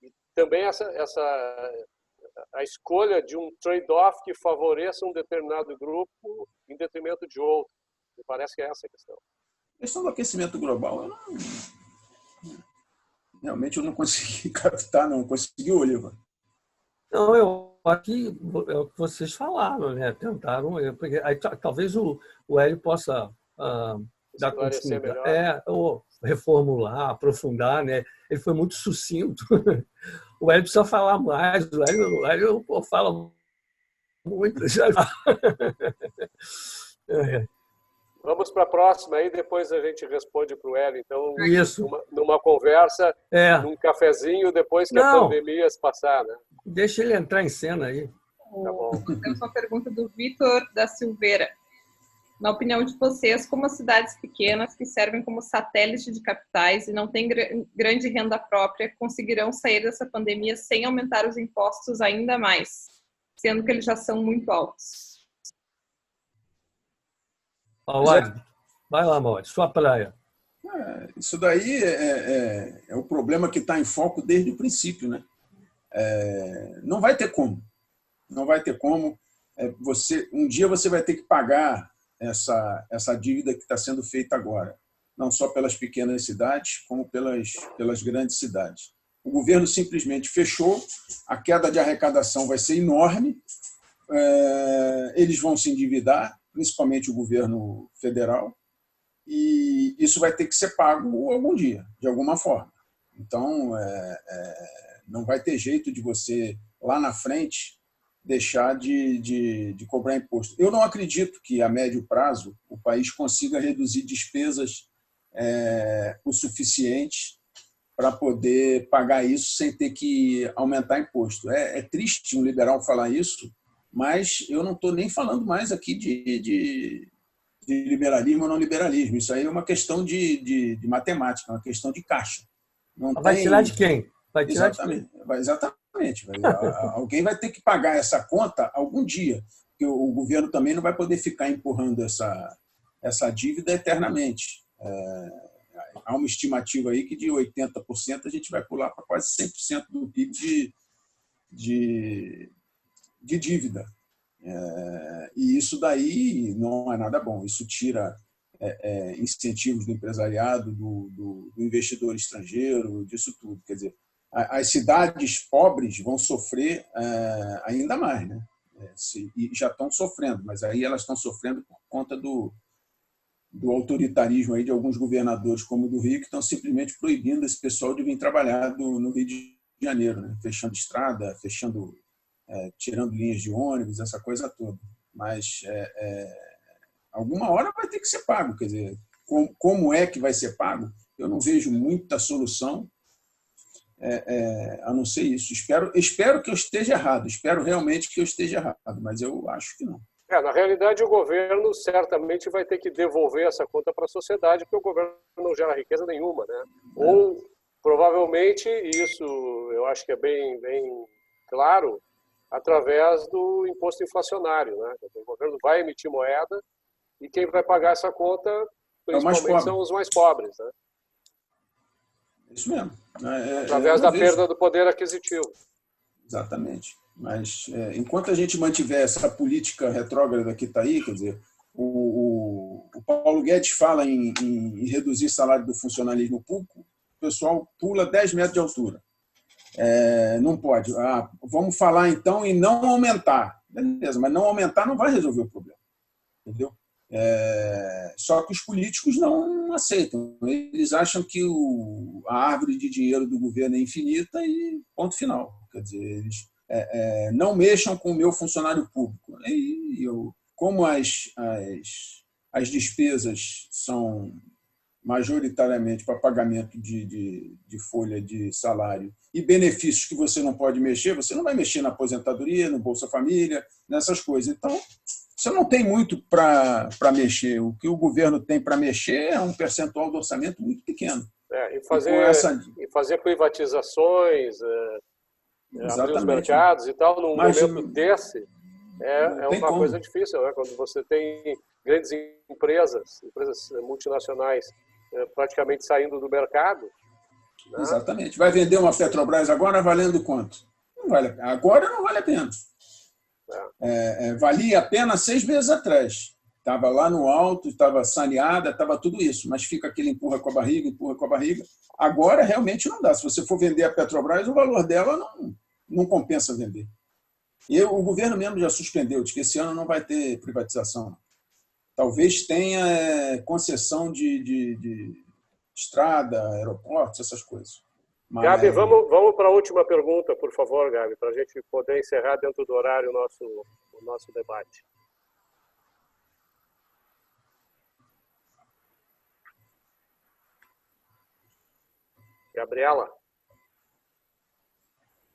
e também a escolha de um trade-off que favoreça um determinado grupo em detrimento de outro. Me parece que é essa a questão. A questão do aquecimento global, realmente eu não consegui captar, não consegui, Oliva. Não, aqui é o que vocês falaram, né? Tentaram, porque aí, talvez o Hélio possa dar continuidade, ou reformular, aprofundar, né? Ele foi muito sucinto. O Hélio precisa falar mais. O Hélio fala muito. Já. Vamos para a próxima, aí depois a gente responde para o Hélio. Então, isso. Numa conversa, num cafezinho, depois que a pandemia se passar, né? Deixa ele entrar em cena aí. Tá bom. Temos uma pergunta do Vitor da Silveira. Na opinião de vocês, como as cidades pequenas que servem como satélite de capitais e não têm grande renda própria conseguirão sair dessa pandemia sem aumentar os impostos ainda mais, sendo que eles já são muito altos? Vai lá, Maud, sua praia. Isso daí é o problema que está em foco desde o princípio, né? Não vai ter como. Não vai ter como. Um dia você vai ter que pagar essa dívida que está sendo feita agora, não só pelas pequenas cidades, como pelas grandes cidades. O governo simplesmente fechou, a queda de arrecadação vai ser enorme, eles vão se endividar, principalmente o governo federal, e isso vai ter que ser pago algum dia, de alguma forma. Então, não vai ter jeito de você, lá na frente, deixar de cobrar imposto. Eu não acredito que, a médio prazo, o país consiga reduzir despesas o suficiente para poder pagar isso sem ter que aumentar imposto. É triste um liberal falar isso, mas eu não estou nem falando mais aqui de liberalismo ou não liberalismo. Isso aí é uma questão de matemática, uma questão de caixa. Vai tirar de quem? Vai tirar exatamente. Exatamente. Alguém vai ter que pagar essa conta algum dia, porque o governo também não vai poder ficar empurrando essa dívida eternamente. Há uma estimativa aí que de 80% a gente vai pular para quase 100% do PIB de dívida. E isso daí não é nada bom. Isso tira incentivos do empresariado, do investidor estrangeiro, disso tudo. Quer dizer, as cidades pobres vão sofrer ainda mais, né? E já estão sofrendo, mas aí elas estão sofrendo por conta do autoritarismo aí de alguns governadores, como o do Rio, que estão simplesmente proibindo esse pessoal de vir trabalhar no Rio de Janeiro, né? Fechando estrada, tirando linhas de ônibus, essa coisa toda. Mas alguma hora vai ter que ser pago. Quer dizer, como é que vai ser pago? Eu não vejo muita solução a não ser isso. Espero que eu esteja errado, espero realmente que eu esteja errado, mas eu acho que não. Na realidade, o governo certamente vai ter que devolver essa conta para a sociedade, porque o governo não gera riqueza nenhuma, né? Ou, provavelmente, isso eu acho que é bem claro, através do imposto inflacionário, né? O governo vai emitir moeda e quem vai pagar essa conta, principalmente, são os mais pobres, né? Isso mesmo. Através da perda do poder aquisitivo. Exatamente. Mas enquanto a gente mantiver essa política retrógrada que está aí, quer dizer, o Paulo Guedes fala em reduzir salário do funcionalismo público, o pessoal pula 10 metros de altura. Não pode. Vamos falar então em não aumentar. Beleza, mas não aumentar não vai resolver o problema. Entendeu? Só que os políticos não aceitam. Eles acham que a árvore de dinheiro do governo é infinita e ponto final. Quer dizer, eles não mexam com o meu funcionário público. Como as despesas são majoritariamente para pagamento de folha de salário e benefícios que você não pode mexer, você não vai mexer na aposentadoria, no Bolsa Família, nessas coisas. Então, você não tem muito para mexer. O que o governo tem para mexer é um percentual do orçamento muito pequeno. E fazer privatizações, abrir os mercados e tal, num Mas, momento desse, é uma coisa difícil, né? Quando você tem grandes empresas multinacionais praticamente saindo do mercado. Né? Exatamente. Vai vender uma Petrobras agora valendo quanto? Não vale, agora não vale a pena. Valia a pena 6 meses atrás. Estava lá no alto, estava saneada, estava tudo isso, mas fica aquele empurra com a barriga, empurra com a barriga. Agora realmente não dá. Se você for vender a Petrobras, o valor dela não compensa vender. O governo mesmo já suspendeu, diz que esse ano não vai ter privatização. Talvez tenha concessão de estrada, aeroportos, essas coisas. Mas... Gabi, vamos para a última pergunta, por favor, Gabi, para a gente poder encerrar dentro do horário o nosso debate. Gabriela?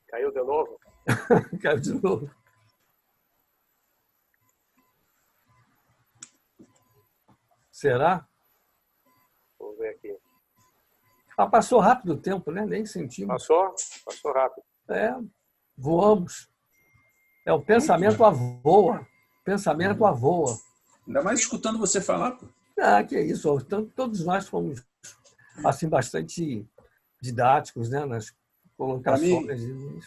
Caiu de novo? Caiu de novo. Será? Vamos ver aqui. Passou rápido o tempo, né? Nem sentimos. Passou rápido. Voamos. O pensamento avoa. Pensamento avoa. Ainda mais escutando você falar. Pô. Que é isso. Todos nós fomos assim, bastante didáticos, né? Nas colocações.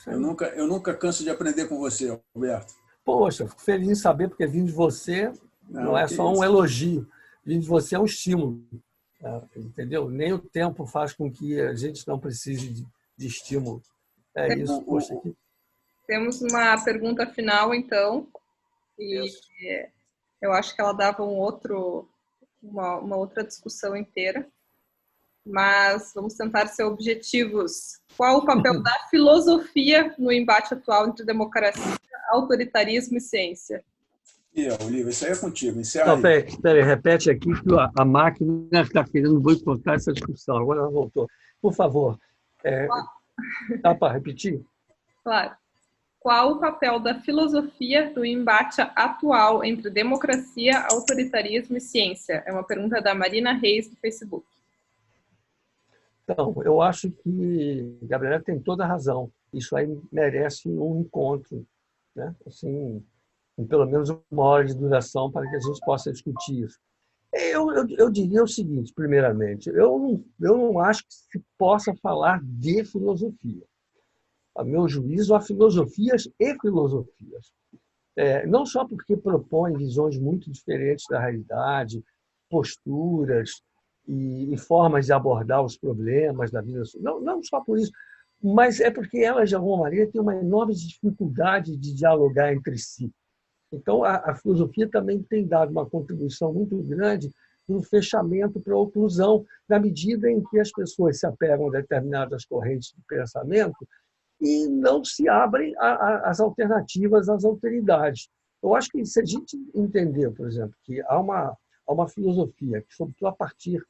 Eu nunca canso de aprender com você, Alberto. Poxa, fico feliz em saber, porque vindo de você não é só um elogio. Vindo de você é um estímulo. Entendeu? Nem o tempo faz com que a gente não precise de estímulo. É isso. Poxa, aqui. Temos uma pergunta final, então. E eu acho que ela dava uma outra discussão inteira. Mas vamos tentar ser objetivos. Qual o papel da filosofia no embate atual entre democracia, autoritarismo e ciência? Olívia, isso aí é contigo. Não, peraí, repete aqui que a máquina está querendo boicotar essa discussão. Agora ela voltou. Por favor, dá para repetir? Claro. Qual o papel da filosofia no embate atual entre democracia, autoritarismo e ciência? É uma pergunta da Marina Reis, do Facebook. Então, eu acho que a Gabriela tem toda a razão. Isso aí merece um encontro, né? Assim, com pelo menos 1 hora de duração para que a gente possa discutir isso. Eu diria o seguinte, primeiramente, eu não acho que se possa falar de filosofia. A meu juízo, há filosofias e filosofias. Não só porque propõem visões muito diferentes da realidade, posturas e formas de abordar os problemas da vida. Não só por isso, mas é porque elas, de alguma maneira, têm uma enorme dificuldade de dialogar entre si. Então, a filosofia também tem dado uma contribuição muito grande no fechamento para a oclusão, na medida em que as pessoas se apegam a determinadas correntes de pensamento e não se abrem às alternativas, às alteridades. Eu acho que se a gente entender, por exemplo, que há uma filosofia que, sobretudo a partir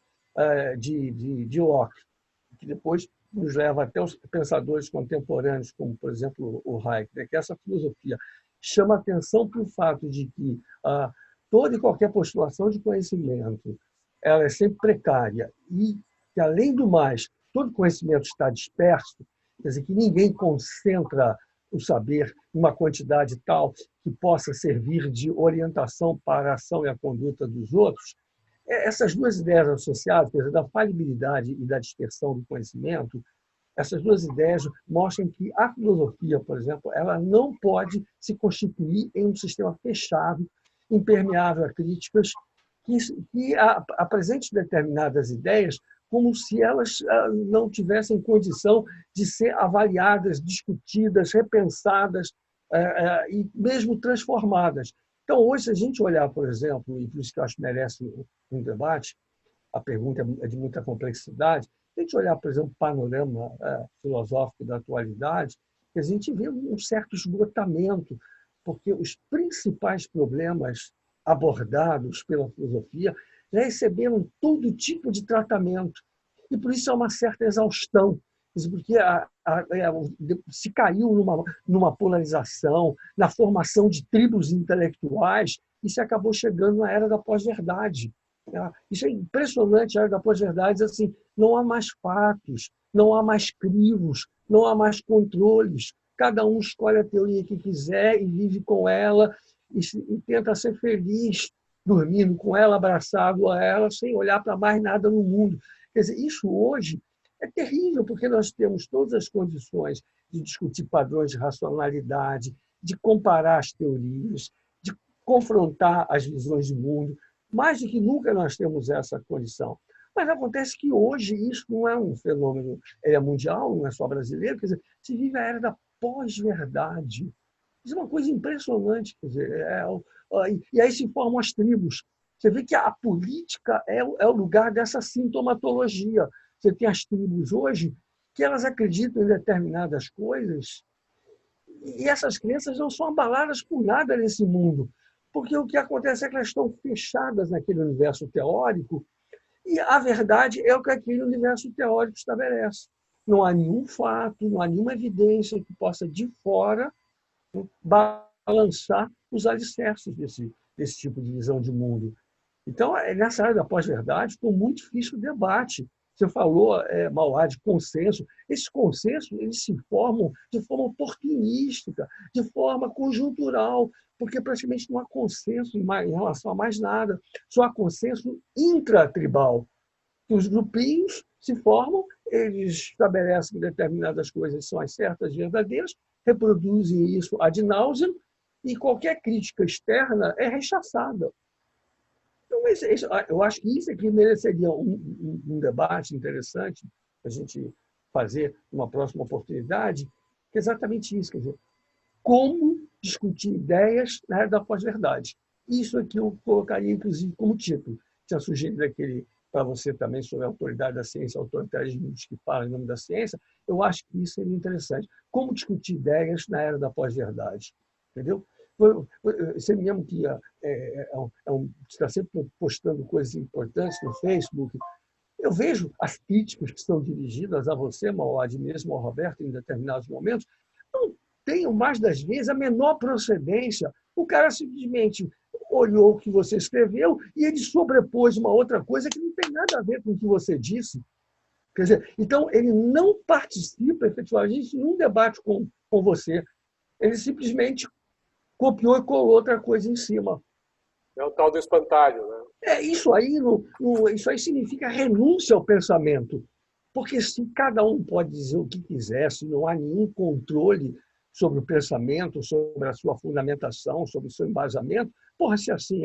de Locke, que depois nos leva até os pensadores contemporâneos, como, por exemplo, o Hayek, que essa filosofia chama atenção para o fato de que toda e qualquer postulação de conhecimento ela é sempre precária e que, além do mais, todo conhecimento está disperso, quer dizer, que ninguém concentra o saber em uma quantidade tal que possa servir de orientação para a ação e a conduta dos outros. Essas duas ideias associadas, quer dizer, da falibilidade e da dispersão do conhecimento, essas duas ideias mostram que a filosofia, por exemplo, ela não pode se constituir em um sistema fechado, impermeável a críticas, que apresente determinadas ideias como se elas não tivessem condição de ser avaliadas, discutidas, repensadas e mesmo transformadas. Então, hoje, se a gente olhar, por exemplo, e por isso que eu acho que merece um debate, a pergunta é de muita complexidade, se a gente olhar, por exemplo, o panorama filosófico da atualidade, a gente vê um certo esgotamento, porque os principais problemas abordados pela filosofia já receberam todo tipo de tratamento. E por isso há uma certa exaustão, porque se caiu numa polarização, na formação de tribos intelectuais, e se acabou chegando na era da pós-verdade. Isso é impressionante, a era da pós-verdade, assim, não há mais fatos, não há mais crivos, não há mais controles. cada um escolhe a teoria que quiser e vive com ela e tenta ser feliz dormindo com ela, abraçado a ela, sem olhar para mais nada no mundo. Quer dizer, isso hoje é terrível, porque nós temos todas as condições de discutir padrões de racionalidade, de comparar as teorias, de confrontar as visões de mundo. Mais do que nunca nós temos essa condição. Mas acontece que hoje isso não é um fenômeno mundial, não é só brasileiro, quer dizer, se vive a era da pós-verdade. Isso é uma coisa impressionante. Quer dizer, e aí se formam as tribos. Você vê que a política é o lugar dessa sintomatologia. Você tem as tribos hoje que elas acreditam em determinadas coisas e essas crenças não são abaladas por nada nesse mundo. Porque o que acontece é que elas estão fechadas naquele universo teórico e a verdade é o que aquele universo teórico estabelece. Não há nenhum fato, não há nenhuma evidência que possa, de fora, balançar os alicerces desse tipo de visão de mundo. Então, nessa área da pós-verdade, ficou muito difícil o debate. Você falou, Mauá, de consenso. Esses consensos eles se formam de forma oportunística, de forma conjuntural, porque praticamente não há consenso em relação a mais nada. Só há consenso intratribal. Os grupinhos se formam, eles estabelecem que determinadas coisas são as certas, verdadeiras, reproduzem isso ad nauseam, e qualquer crítica externa é rechaçada. Então, eu acho que isso aqui mereceria um debate interessante para a gente fazer uma próxima oportunidade, que é exatamente isso, quer dizer, como discutir ideias na área da pós-verdade. Isso aqui eu colocaria, inclusive, como título. Tinha sugerido aquele para você também sobre a autoridade da ciência, autoritarismo que fala em nome da ciência. Eu acho que isso seria interessante. Como discutir ideias na era da pós-verdade. Entendeu? Você mesmo que está sempre postando coisas importantes no Facebook. Eu vejo as críticas que são dirigidas a você, Mauad, mesmo ao Roberto, em determinados momentos, não tenham, mais das vezes, a menor procedência. O cara simplesmente olhou o que você escreveu e ele sobrepôs uma outra coisa que não tem nada a ver com o que você disse. Quer dizer, então, ele não participa, efetivamente, em um debate com você. Ele simplesmente copiou e colou outra coisa em cima. É o tal do espantalho, né? Isso aí significa renúncia ao pensamento. Porque se cada um pode dizer o que quiser, se não há nenhum controle sobre o pensamento, sobre a sua fundamentação, sobre o seu embasamento, se assim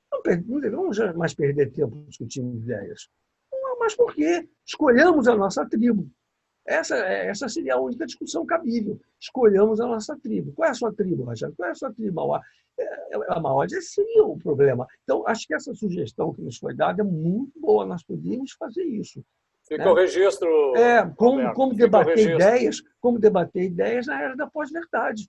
não devemos mais perder tempo discutindo ideias. Não, mas por quê? Escolhamos a nossa tribo. Essa seria a única discussão cabível. Escolhamos a nossa tribo. Qual é a sua tribo, Rajado? Qual é a sua tribo, Mauá? A Mauá seria o problema. Então, acho que essa sugestão que nos foi dada é muito boa. Nós podíamos fazer isso. Fica o registro. Como debater ideias na era da pós-verdade.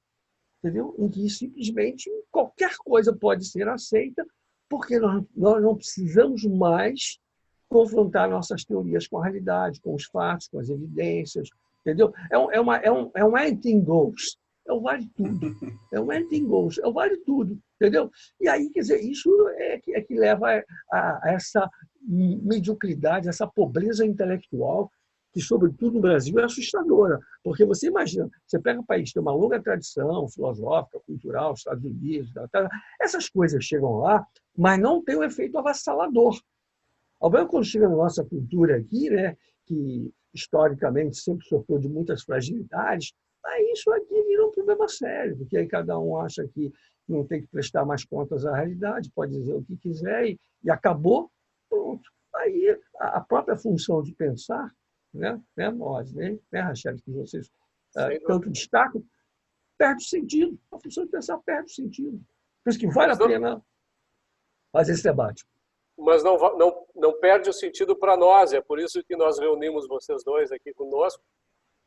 Entendeu? Em que simplesmente qualquer coisa pode ser aceita, porque nós não precisamos mais confrontar nossas teorias com a realidade, com os fatos, com as evidências, entendeu? É um anything goes, é o vale tudo, é um anything goes, é o vale tudo, entendeu? E aí, quer dizer, isso é que leva a essa mediocridade, essa pobreza intelectual, que, sobretudo no Brasil, é assustadora. Porque você imagina, você pega um país que tem uma longa tradição filosófica, cultural, Estados Unidos, essas coisas chegam lá, mas não tem um efeito avassalador. Ao menos quando chega na nossa cultura aqui, né, que historicamente sempre sofreu de muitas fragilidades, aí isso aqui vira um problema sério, porque aí cada um acha que não tem que prestar mais contas à realidade, pode dizer o que quiser e acabou, pronto. Aí a própria função de pensar, Rachel, que vocês tanto destacam, perde o sentido. A função de pensar perde o sentido. Por isso que vale a pena fazer esse debate. Mas não perde o sentido para nós. É por isso que nós reunimos vocês dois aqui conosco,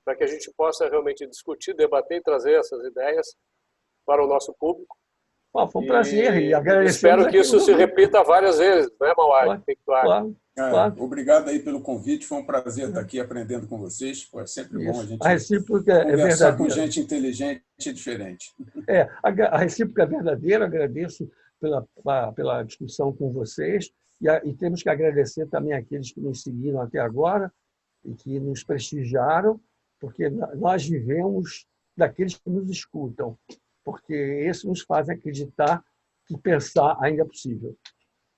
para que a gente possa realmente discutir, debater e trazer essas ideias para o nosso público. Foi um prazer e agradecemos. Espero que isso se repita várias vezes, né, Mauad? O que tu acha? Claro. Obrigado aí pelo convite. Foi um prazer estar aqui aprendendo com vocês. É sempre bom a gente conversar com gente inteligente e diferente. A recíproca é verdadeira. Agradeço pela discussão com vocês e temos que agradecer também àqueles que nos seguiram até agora e que nos prestigiaram, porque nós vivemos daqueles que nos escutam, porque esses nos fazem acreditar que pensar ainda é possível.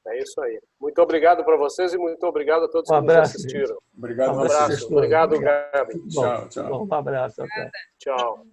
É isso aí. Muito obrigado para vocês e muito obrigado a todos que nos assistiram. Obrigado. Um abraço. Obrigado, Gabi. Tchau, tchau. Bom, um abraço. Até. Tchau.